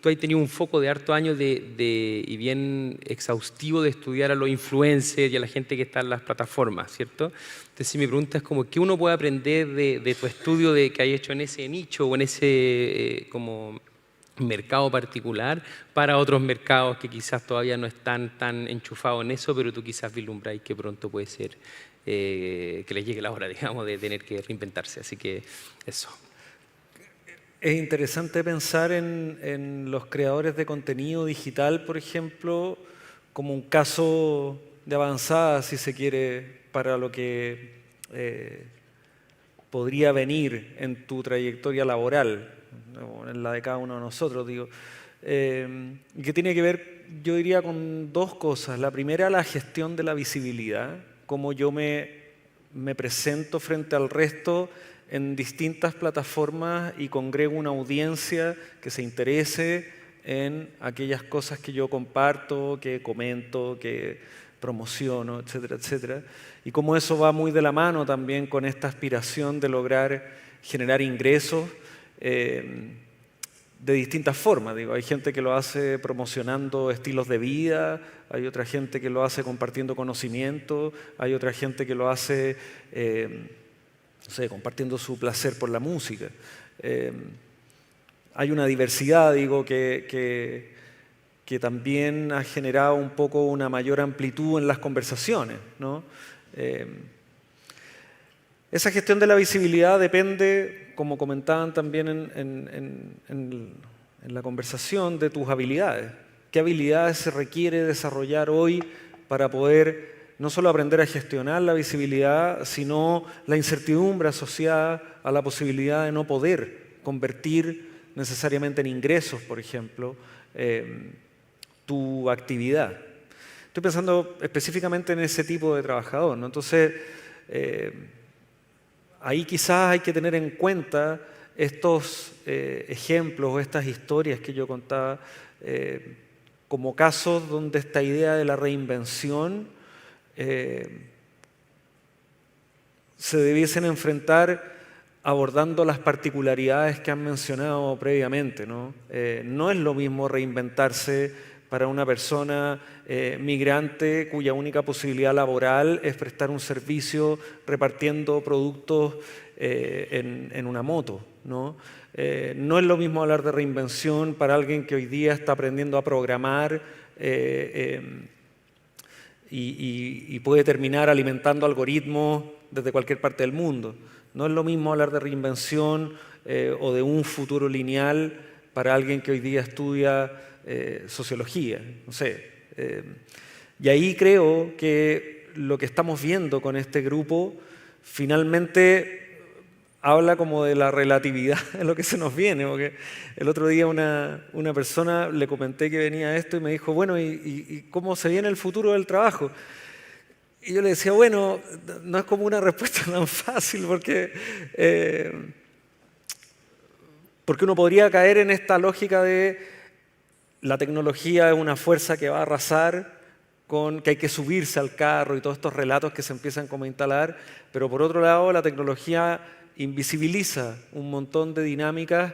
tú has tenido un foco de hartos años y bien exhaustivo de estudiar a los influencers y a la gente que está en las plataformas, ¿cierto? Entonces, si mi pregunta es como, ¿qué uno puede aprender de tu estudio que hay hecho en ese nicho o en ese como mercado particular para otros mercados que quizás todavía no están tan enchufados en eso, pero tú quizás vislumbráis que pronto puede ser que les llegue la hora, digamos, de tener que reinventarse? Así que eso. Es interesante pensar en los creadores de contenido digital, por ejemplo, como un caso de avanzada, si se quiere, para lo que podría venir en tu trayectoria laboral, ¿no? En la de cada uno de nosotros, digo. Que tiene que ver, yo diría, con dos cosas. La primera, la gestión de la visibilidad, cómo yo me presento frente al resto en distintas plataformas y congrego una audiencia que se interese en aquellas cosas que yo comparto, que comento, que promociono, etcétera, etcétera. Y cómo eso va muy de la mano también con esta aspiración de lograr generar ingresos de distintas formas. Digo, hay gente que lo hace promocionando estilos de vida, hay otra gente que lo hace compartiendo conocimiento, hay otra gente que lo hace no sé, compartiendo su placer por la música. Hay una diversidad, digo, que también ha generado un poco una mayor amplitud en las conversaciones, ¿no? Esa gestión de la visibilidad depende, como comentaban también en la conversación, de tus habilidades. ¿Qué habilidades se requiere desarrollar hoy para poder no solo aprender a gestionar la visibilidad, sino la incertidumbre asociada a la posibilidad de no poder convertir necesariamente en ingresos, por ejemplo, tu actividad? Estoy pensando específicamente en ese tipo de trabajador, ¿no? Entonces, ahí quizás hay que tener en cuenta estos ejemplos, estas historias que yo contaba, como casos donde esta idea de la reinvención se debiesen enfrentar abordando las particularidades que han mencionado previamente, ¿no? No es lo mismo reinventarse para una persona migrante cuya única posibilidad laboral es prestar un servicio repartiendo productos en una moto, ¿no? No es lo mismo hablar de reinvención para alguien que hoy día está aprendiendo a programar y puede terminar alimentando algoritmos desde cualquier parte del mundo. No es lo mismo hablar de reinvención o de un futuro lineal para alguien que hoy día estudia sociología, no sé. Y ahí creo que lo que estamos viendo con este grupo finalmente habla como de la relatividad de lo que se nos viene, porque el otro día una persona le comenté que venía esto y me dijo, bueno, ¿y cómo se viene el futuro del trabajo? Y yo le decía, bueno, no es como una respuesta tan fácil, porque uno podría caer en esta lógica de la tecnología es una fuerza que va a arrasar, que hay que subirse al carro y todos estos relatos que se empiezan como a instalar, pero por otro lado la tecnología invisibiliza un montón de dinámicas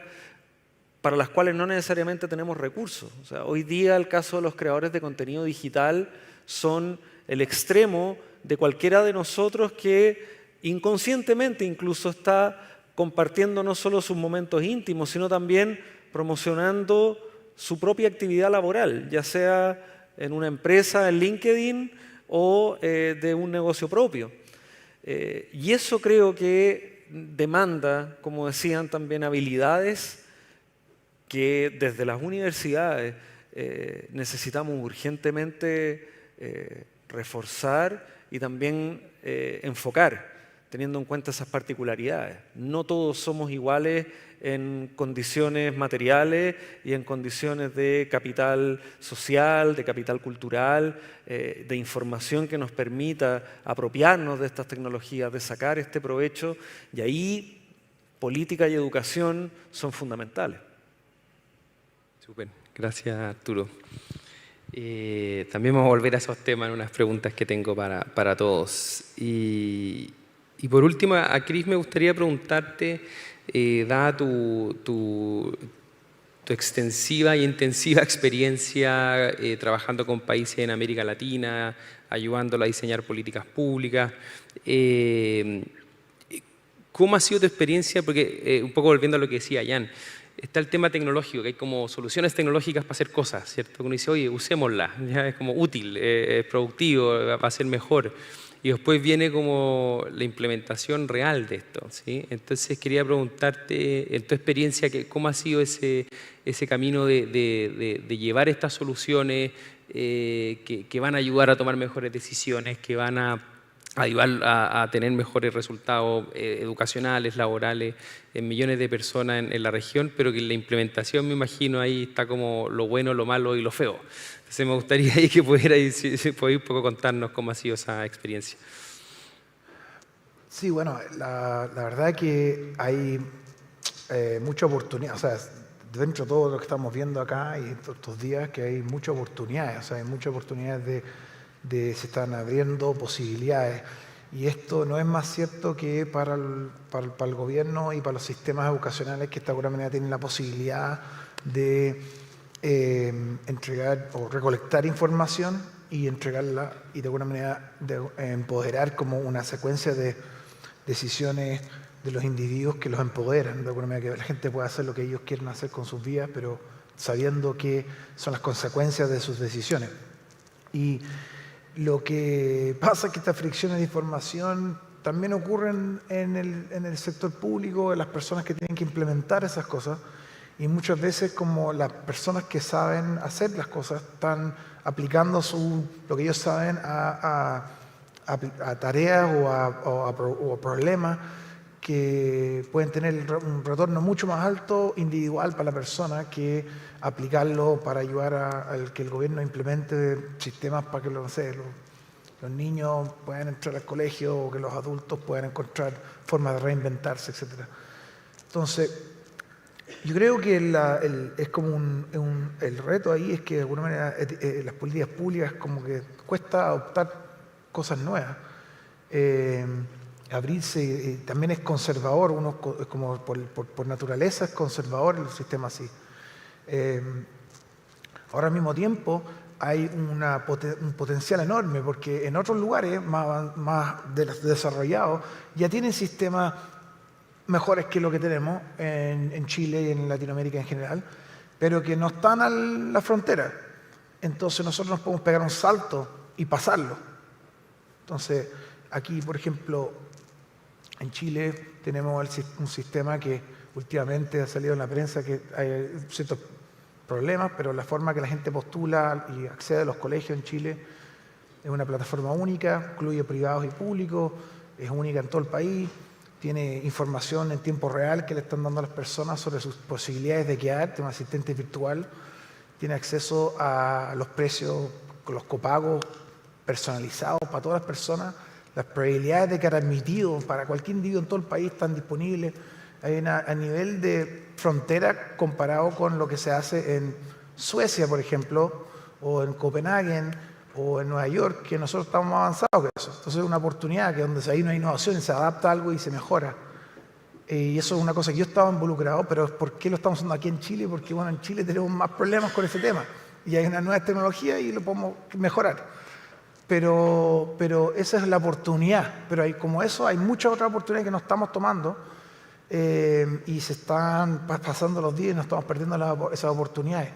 para las cuales no necesariamente tenemos recursos. O sea, hoy día el caso de los creadores de contenido digital son el extremo de cualquiera de nosotros que inconscientemente incluso está compartiendo no solo sus momentos íntimos, sino también promocionando su propia actividad laboral, ya sea en una empresa, en LinkedIn o de un negocio propio. Y eso creo que demanda, como decían también, habilidades que desde las universidades necesitamos urgentemente reforzar y también enfocar, teniendo en cuenta esas particularidades. No todos somos iguales en condiciones materiales y en condiciones de capital social, de capital cultural, de información que nos permita apropiarnos de estas tecnologías, de sacar este provecho, y ahí política y educación son fundamentales. Súper, gracias Arturo. También vamos a volver a esos temas en unas preguntas que tengo para todos. Y Y por último, a Cris me gustaría preguntarte, dada tu extensiva y intensiva experiencia trabajando con países en América Latina, ayudándolos a diseñar políticas públicas, ¿cómo ha sido tu experiencia? Porque un poco volviendo a lo que decía Jan, está el tema tecnológico, que hay como soluciones tecnológicas para hacer cosas, ¿cierto? Uno dice, oye, usémoslas, ya es como útil, es productivo, va a ser mejor. Y después viene como la implementación real de esto, ¿sí? Entonces quería preguntarte, en tu experiencia, ¿cómo ha sido ese camino de llevar estas soluciones que van a ayudar a tomar mejores decisiones, que van a ayudar a tener mejores resultados educacionales, laborales, en millones de personas en la región, pero que en la implementación, me imagino, ahí está como lo bueno, lo malo y lo feo? Entonces me gustaría ahí que pudiera si podéis un poco contarnos cómo ha sido esa experiencia. Sí, bueno, la verdad es que hay mucha oportunidad, o sea, dentro de todo lo que estamos viendo acá y estos días, que hay muchas oportunidades, o sea, hay muchas oportunidades se están abriendo posibilidades. Y esto no es más cierto que para el gobierno y para los sistemas educacionales, que de alguna manera tienen la posibilidad de entregar o recolectar información y entregarla y de alguna manera empoderar como una secuencia de decisiones de los individuos que los empoderan, de alguna manera que la gente pueda hacer lo que ellos quieren hacer con sus vidas, pero sabiendo que son las consecuencias de sus decisiones. Y lo que pasa es que estas fricciones de información también ocurren en el sector público, en las personas que tienen que implementar esas cosas, y muchas veces como las personas que saben hacer las cosas están aplicando lo que ellos saben a tareas o a problemas que pueden tener un retorno mucho más alto individual para la persona que aplicarlo para ayudar a que el gobierno implemente sistemas para que los niños puedan entrar al colegio o que los adultos puedan encontrar formas de reinventarse, etc. Entonces, yo creo que es como el reto ahí es que de alguna manera las políticas públicas como que cuesta adoptar cosas nuevas. Abrirse también es conservador, uno es como por naturaleza es conservador el sistema así. Ahora al mismo tiempo hay un potencial enorme porque en otros lugares más desarrollados ya tienen sistemas mejores que lo que tenemos en Chile y en Latinoamérica en general, pero que no están a la frontera. Entonces nosotros nos podemos pegar un salto y pasarlo. Entonces aquí, por ejemplo, en Chile tenemos un sistema que últimamente ha salido en la prensa que hay ciertos problemas, pero la forma que la gente postula y accede a los colegios en Chile es una plataforma única, incluye privados y públicos, es única en todo el país, tiene información en tiempo real que le están dando a las personas sobre sus posibilidades de quedar, tiene un asistente virtual, tiene acceso a los precios, los copagos personalizados para todas las personas, las probabilidades de quedar admitido para cualquier individuo en todo el país están disponibles. Hay a nivel de frontera comparado con lo que se hace en Suecia, por ejemplo, o en Copenhague, o en Nueva York, que nosotros estamos más avanzados que eso. Entonces es una oportunidad que donde hay una innovación, se adapta algo y se mejora. Y eso es una cosa que yo estaba involucrado, pero ¿por qué lo estamos haciendo aquí en Chile? Porque bueno, en Chile tenemos más problemas con ese tema. Y hay una nueva tecnología y lo podemos mejorar. Pero esa es la oportunidad. Pero como eso, hay muchas otras oportunidades que no estamos tomando y se están pasando los días y nos estamos perdiendo esas oportunidades.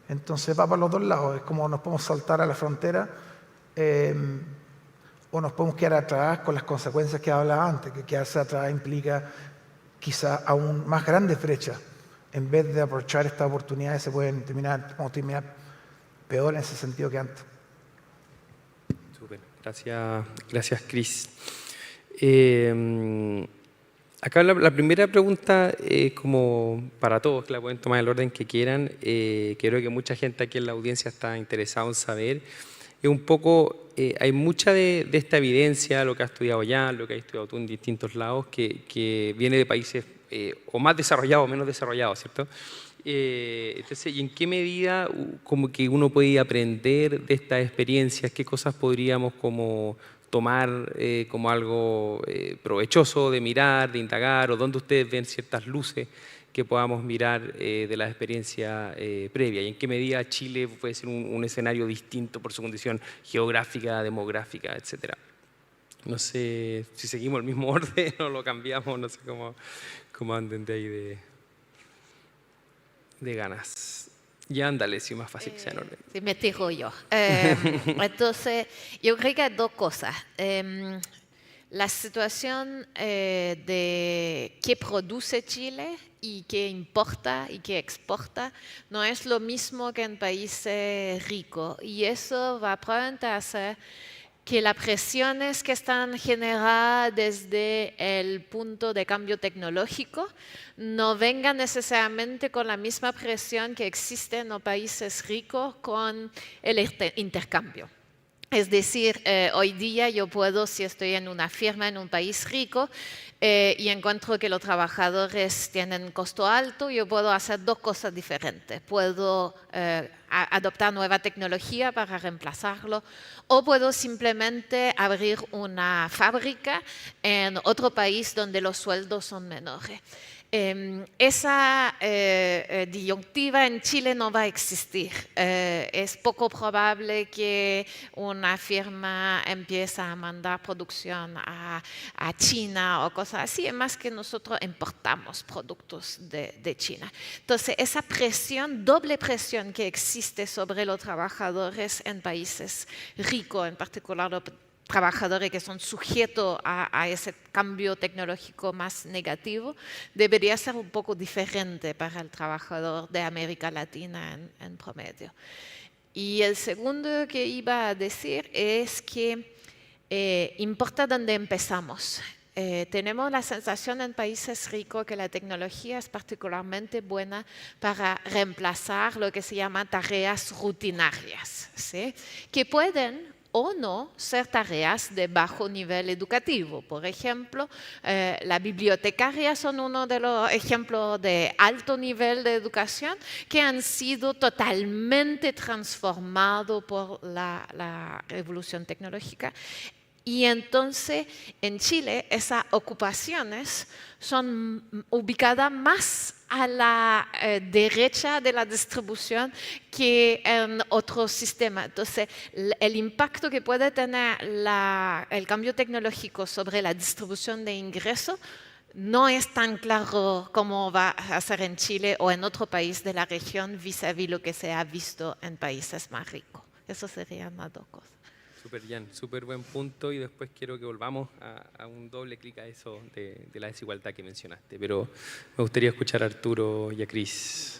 Entonces va para los dos lados. Es como nos podemos saltar a la frontera o nos podemos quedar atrás con las consecuencias que hablaba antes, que quedarse atrás implica quizá aún más grandes brechas. En vez de aprovechar estas oportunidades se pueden terminar peor en ese sentido que antes. Súper, gracias Cris. Acá la primera pregunta es como para todos, que la pueden tomar en el orden que quieran. Creo que mucha gente aquí en la audiencia está interesada en saber. Es un poco, hay mucha de esta evidencia, lo que has estudiado ya, lo que has estudiado tú en distintos lados, que viene de países o más desarrollados o menos desarrollados, ¿cierto? Entonces, ¿y en qué medida como que uno puede aprender de estas experiencias? ¿Qué cosas podríamos como tomar como algo provechoso de mirar, de indagar, o dónde ustedes ven ciertas luces que podamos mirar de la experiencia previa, y en qué medida Chile puede ser un escenario distinto por su condición geográfica, demográfica, etc. No sé si seguimos el mismo orden o lo cambiamos, no sé cómo anden de ahí de ganas. Ya ándale, si es más fácil que sea en orden. Sí, me tiro yo. Entonces, yo creo que hay dos cosas. La situación de qué produce Chile y qué importa y qué exporta no es lo mismo que en países ricos, y eso va probablemente a hacer que las presiones que están generadas desde el punto de cambio tecnológico no vengan necesariamente con la misma presión que existe en los países ricos con el intercambio. Es decir, hoy día yo puedo, si estoy en una firma en un país rico y encuentro que los trabajadores tienen costo alto, yo puedo hacer dos cosas diferentes. Puedo adoptar nueva tecnología para reemplazarlo, o puedo simplemente abrir una fábrica en otro país donde los sueldos son menores. Esa disyuntiva en Chile no va a existir. Es poco probable que una firma empiece a mandar producción a China o cosas así, es más que nosotros importamos productos de China. Entonces, esa presión, doble presión que existe sobre los trabajadores en países ricos, en particular los trabajadores que son sujetos a ese cambio tecnológico más negativo, debería ser un poco diferente para el trabajador de América Latina en promedio. Y el segundo que iba a decir es que importa dónde empezamos. Tenemos la sensación en países ricos que la tecnología es particularmente buena para reemplazar lo que se llama tareas rutinarias, ¿sí? Que pueden o no ser tareas de bajo nivel educativo. Por ejemplo, las bibliotecarias son uno de los ejemplos de alto nivel de educación que han sido totalmente transformados por la revolución tecnológica. Y entonces, en Chile, esas ocupaciones son ubicadas más a la derecha de la distribución que en otros sistemas. Entonces, el impacto que puede tener el cambio tecnológico sobre la distribución de ingresos no es tan claro como va a ser en Chile o en otro país de la región vis-a-vis lo que se ha visto en países más ricos. Eso serían las dos cosas. Súper bien, súper buen punto, y después quiero que volvamos a un doble clic a eso de la desigualdad que mencionaste, pero me gustaría escuchar a Arturo y a Cris.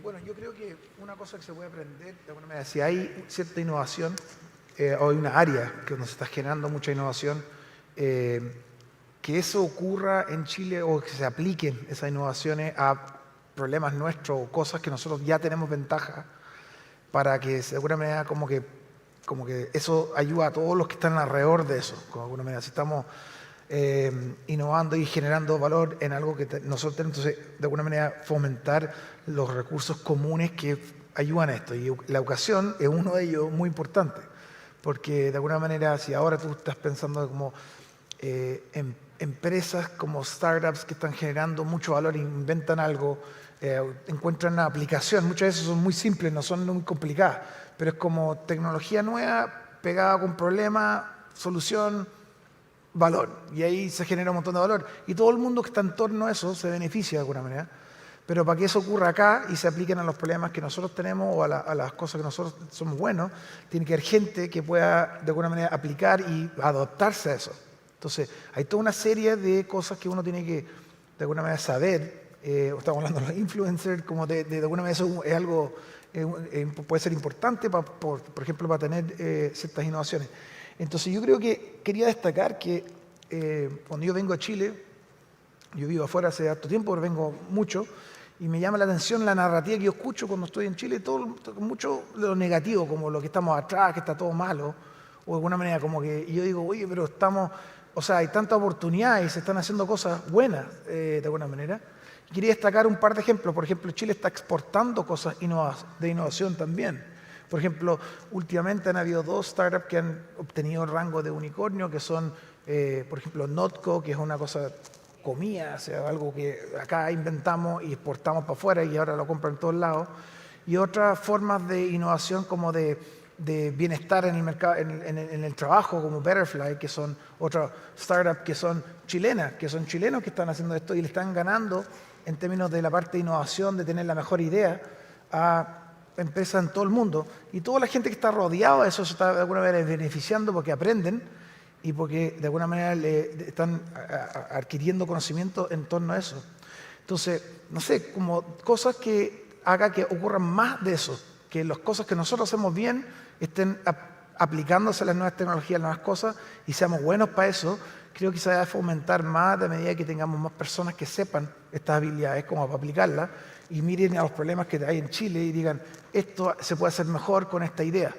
Bueno, yo creo que una cosa que se puede aprender, de alguna manera, si hay cierta innovación, o hay una área que nos está generando mucha innovación, que eso ocurra en Chile o que se apliquen esas innovaciones a problemas nuestros o cosas que nosotros ya tenemos ventaja, para que de alguna manera como que eso ayuda a todos los que están alrededor de eso. De alguna manera, si estamos innovando y generando valor en algo que nosotros tenemos, entonces de alguna manera fomentar los recursos comunes que ayudan a esto. Y la educación es uno de ellos muy importante, porque de alguna manera si ahora tú estás pensando como empresas como startups que están generando mucho valor, inventan algo, encuentran una aplicación, muchas veces son muy simples, no son muy complicadas, pero es como tecnología nueva pegada con problema, solución, valor, y ahí se genera un montón de valor, y todo el mundo que está en torno a eso se beneficia de alguna manera. Pero para que eso ocurra acá y se apliquen a los problemas que nosotros tenemos o a las cosas que nosotros somos buenos, tiene que haber gente que pueda de alguna manera aplicar y adaptarse a eso. Entonces, hay toda una serie de cosas que uno tiene que de alguna manera saber. Estamos hablando de los influencers, como de alguna manera eso es algo, puede ser importante, por ejemplo, para tener ciertas innovaciones. Entonces, yo creo que quería destacar que cuando yo vengo a Chile, yo vivo afuera hace harto tiempo, pero vengo mucho, y me llama la atención la narrativa que yo escucho cuando estoy en Chile, mucho de lo negativo, como lo que estamos atrás, que está todo malo, o de alguna manera como que y yo digo, oye, pero hay tantas oportunidades y se están haciendo cosas buenas, de alguna manera. Quería destacar un par de ejemplos. Por ejemplo, Chile está exportando cosas de innovación también. Por ejemplo, últimamente han habido 2 startups que han obtenido rango de unicornio, que son, por ejemplo, Notco, que es una cosa comida, o sea, algo que acá inventamos y exportamos para afuera y ahora lo compran en todos lados. Y otras formas de innovación como de bienestar en el mercado, en el trabajo, como Betterfly, que son otras startups que son chilenas, que son chilenos que están haciendo esto y le están ganando en términos de la parte de innovación, de tener la mejor idea, a empresas en todo el mundo. Y toda la gente que está rodeada de eso se está de alguna manera beneficiando porque aprenden y porque de alguna manera están adquiriendo conocimiento en torno a eso. Entonces, no sé, como cosas que haga que ocurran más de eso, que las cosas que nosotros hacemos bien estén aplicándose a las nuevas tecnologías, a las nuevas cosas, y seamos buenos para eso. Creo que se va a fomentar más de medida que tengamos más personas que sepan estas habilidades, como para aplicarlas, y miren a los problemas que hay en Chile y digan, esto se puede hacer mejor con esta idea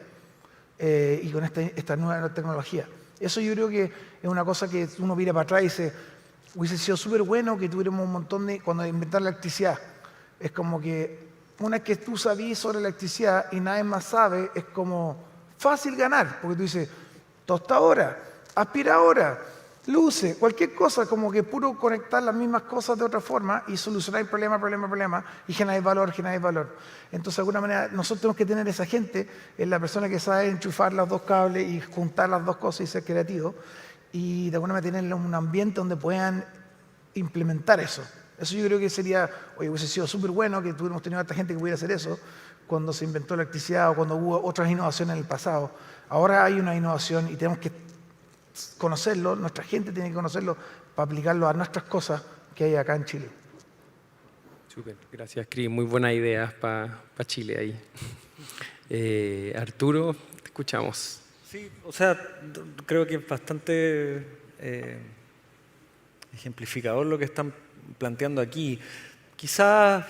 y con esta nueva tecnología. Eso yo creo que es una cosa que uno mira para atrás y dice, hubiese sido súper bueno que tuviéramos un montón de, cuando inventaron la electricidad, es como que una vez que tú sabías sobre la electricidad y nadie más sabe, es como fácil ganar, porque tú dices, tostadora, aspiradora, luces, cualquier cosa, como que puro conectar las mismas cosas de otra forma y solucionar problema, y generar valor. Entonces, de alguna manera, nosotros tenemos que tener esa gente, es la persona que sabe enchufar los 2 cables y juntar las 2 cosas y ser creativo, y de alguna manera tener un ambiente donde puedan implementar eso. Eso yo creo que sería, oye, hubiese sido súper bueno que tuviéramos tenido a esta gente que pudiera hacer eso cuando se inventó la electricidad o cuando hubo otras innovaciones en el pasado. Ahora hay una innovación y tenemos que conocerlo, nuestra gente tiene que conocerlo para aplicarlo a nuestras cosas que hay acá en Chile. Súper, gracias, Cris. Muy buenas ideas para Chile ahí. Arturo, te escuchamos. Sí, o sea, creo que es bastante ejemplificador lo que están planteando aquí. Quizás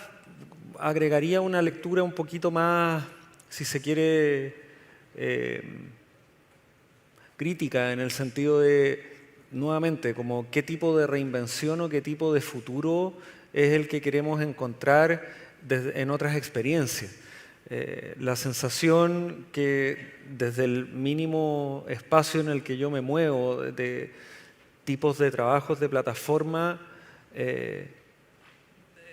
agregaría una lectura un poquito más, si se quiere, crítica, en el sentido de, nuevamente, como qué tipo de reinvención o qué tipo de futuro es el que queremos encontrar en otras experiencias. La sensación que desde el mínimo espacio en el que yo me muevo, de tipos de trabajos de plataforma,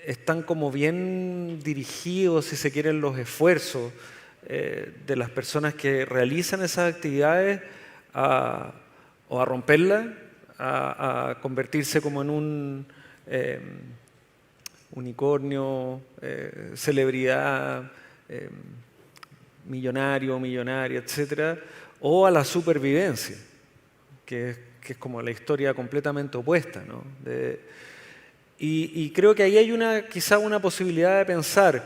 están como bien dirigidos, si se quieren, los esfuerzos de las personas que realizan esas actividades o a romperlas, a convertirse como en un unicornio, celebridad, millonario, millonaria, etcétera, o a la supervivencia, que es como la historia completamente opuesta, ¿no? Y creo que ahí hay quizá una posibilidad de pensar,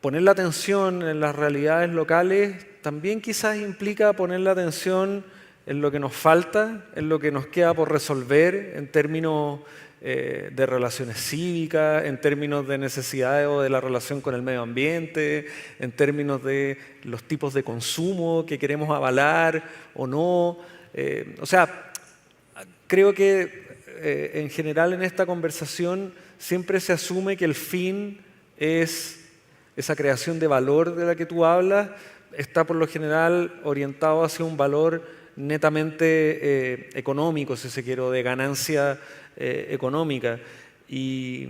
poner la atención en las realidades locales, también quizás implica poner la atención en lo que nos falta, en lo que nos queda por resolver en términos de relaciones cívicas, en términos de necesidades o de la relación con el medio ambiente, en términos de los tipos de consumo que queremos avalar o no. O sea, creo que en general en esta conversación siempre se asume que el fin es esa creación de valor de la que tú hablas, está por lo general orientado hacia un valor netamente económico, si se quiere, o de ganancia económica. Y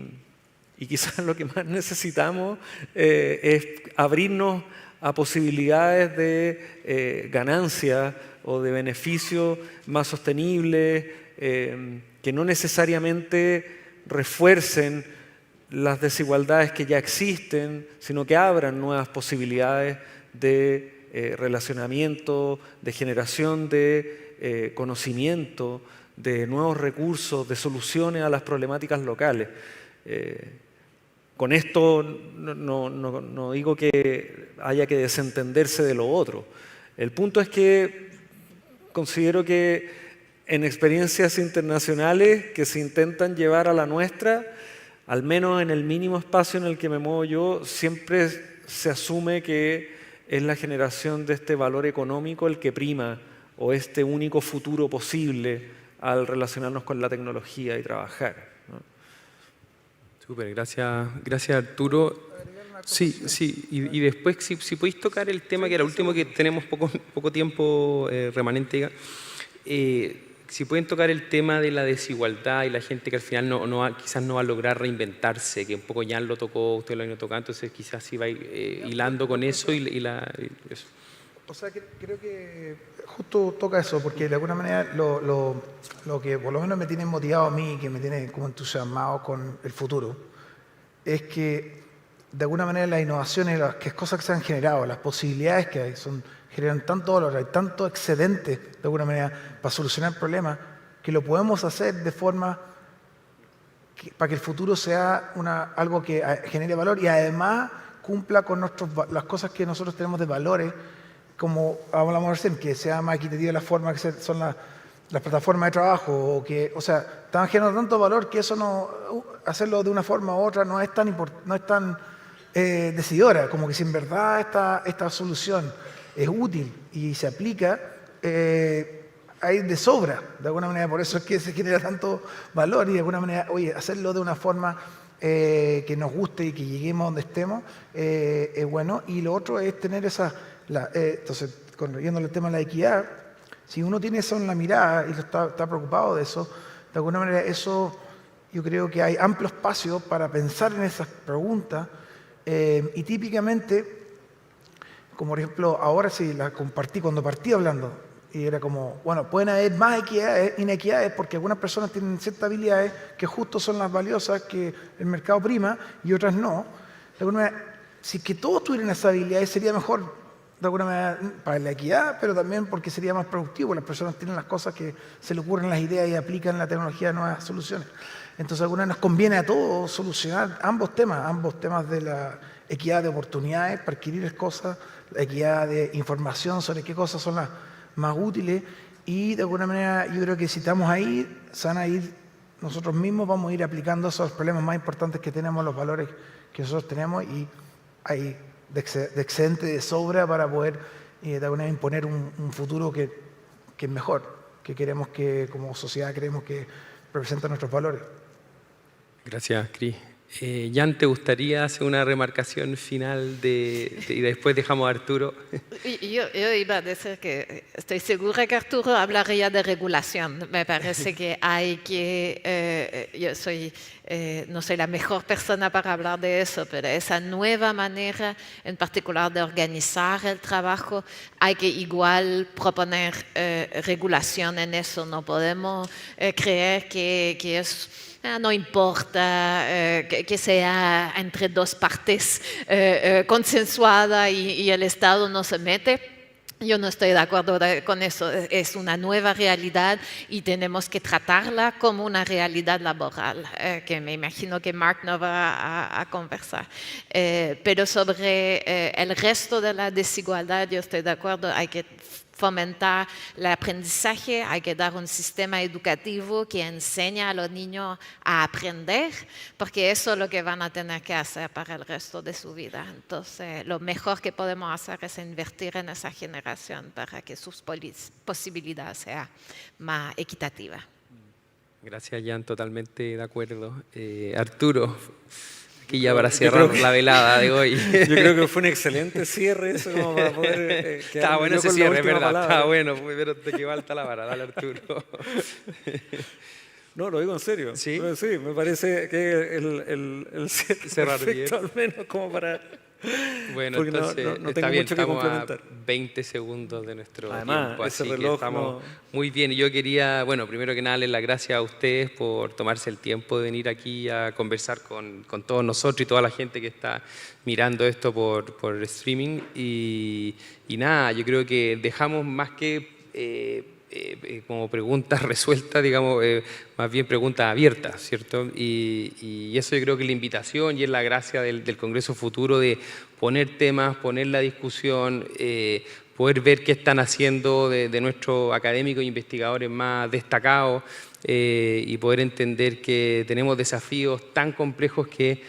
quizás lo que más necesitamos es abrirnos a posibilidades de ganancia o de beneficio más sostenibles, que no necesariamente refuercen las desigualdades que ya existen, sino que abran nuevas posibilidades de relacionamiento, de generación de conocimiento, de nuevos recursos, de soluciones a las problemáticas locales. Con esto no digo que haya que desentenderse de lo otro. El punto es que considero que en experiencias internacionales que se intentan llevar a la nuestra, al menos en el mínimo espacio en el que me muevo yo, siempre se asume que es la generación de este valor económico el que prima, o este único futuro posible al relacionarnos con la tecnología y trabajar, ¿no? Súper, gracias Arturo. Agregar Sí, sí, y después si podéis tocar el tema, que era el último que tenemos poco tiempo remanente, si pueden tocar el tema de la desigualdad y la gente que al final quizás no va a lograr reinventarse, que un poco Jan lo tocó, usted lo han tocado, entonces quizás si va hilando con eso y eso. O sea, creo que justo toca eso, porque de alguna manera lo que por lo menos me tiene motivado a mí, que me tiene como entusiasmado con el futuro, es que de alguna manera las innovaciones, las cosas que se han generado, las posibilidades que hay, generan tanto valor, hay tanto excedente de alguna manera para solucionar problemas, que lo podemos hacer de forma para que el futuro sea algo que genere valor y además cumpla con las cosas que nosotros tenemos de valores, como hablamos recién, que sea más equitativa la forma que son las plataformas de trabajo, o sea, están generando tanto valor que eso hacerlo de una forma u otra no es tan decidora, como que si en verdad esta solución es útil y se aplica, hay de sobra, de alguna manera, por eso es que se genera tanto valor y de alguna manera, oye, hacerlo de una forma que nos guste y que lleguemos a donde estemos, es bueno. Y lo otro es tener entonces, yéndole el tema de la equidad, si uno tiene eso en la mirada y está preocupado de eso, de alguna manera eso, yo creo que hay amplio espacio para pensar en esas preguntas y típicamente, como por ejemplo, ahora sí la compartí cuando partí hablando, y era como, bueno, pueden haber más inequidades porque algunas personas tienen ciertas habilidades que justo son las valiosas que el mercado prima y otras no. De alguna manera, si que todos tuvieran esas habilidades sería mejor, de alguna manera, para la equidad, pero también porque sería más productivo. Las personas tienen las cosas que se le ocurren las ideas y aplican la tecnología a nuevas soluciones. Entonces, de alguna manera nos conviene a todos solucionar ambos temas de la equidad de oportunidades para adquirir cosas, la equidad de información sobre qué cosas son las más útiles y de alguna manera yo creo que si estamos ahí, nosotros mismos vamos a ir aplicando esos problemas más importantes que tenemos, los valores que nosotros tenemos y hay de excedente, de sobra para poder de alguna manera imponer un futuro que es mejor, que queremos que como sociedad creemos que representa nuestros valores. Gracias, Cris. Jan, ¿te gustaría hacer una remarcación final y después dejamos a Arturo? Yo iba a decir que estoy segura que Arturo hablaría de regulación. Me parece que hay que... no soy la mejor persona para hablar de eso, pero esa nueva manera, en particular de organizar el trabajo, hay que igual proponer regulación en eso. No podemos creer que es... no importa que sea entre dos partes consensuada y el Estado no se mete. Yo no estoy de acuerdo con eso. Es una nueva realidad y tenemos que tratarla como una realidad laboral, que me imagino que Mark no va a conversar. Pero sobre el resto de la desigualdad, yo estoy de acuerdo, hay que fomentar el aprendizaje, hay que dar un sistema educativo que enseña a los niños a aprender, porque eso es lo que van a tener que hacer para el resto de su vida. Entonces, lo mejor que podemos hacer es invertir en esa generación para que sus posibilidades sean más equitativas. Gracias, Jan, totalmente de acuerdo. Arturo, aquí ya para cerrar la velada de hoy. Yo creo que fue un excelente cierre eso, como para poder Está bueno ese cierre, es verdad, está bueno, pero te quedó alta la vara, dale Arturo. No, lo digo en serio. ¿Sí? Sí, me parece que el cierre cerrar perfecto, bien. al menos como para... Bueno, porque entonces no está tengo bien, mucho que estamos a complementar. 20 segundos de nuestro Además, tiempo, ese así que reloj estamos muy bien. Y yo quería, bueno, primero que nada, darles las gracias a ustedes por tomarse el tiempo de venir aquí a conversar con todos nosotros y toda la gente que está mirando esto por streaming. Y nada, yo creo que dejamos más que... como preguntas resueltas, digamos, más bien preguntas abiertas, ¿cierto? Y eso yo creo que es la invitación y es la gracia del Congreso Futuro de poner temas, poner la discusión, poder ver qué están haciendo de nuestros académicos e investigadores más destacados y poder entender que tenemos desafíos tan complejos que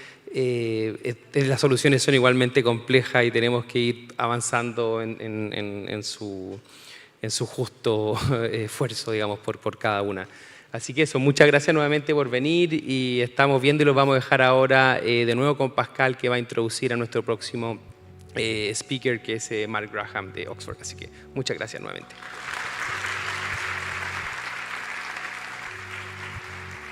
las soluciones son igualmente complejas y tenemos que ir avanzando en su justo esfuerzo, digamos, por cada una. Así que eso, muchas gracias nuevamente por venir y estamos viendo y los vamos a dejar ahora de nuevo con Pascal, que va a introducir a nuestro próximo speaker, que es Mark Graham de Oxford. Así que muchas gracias nuevamente.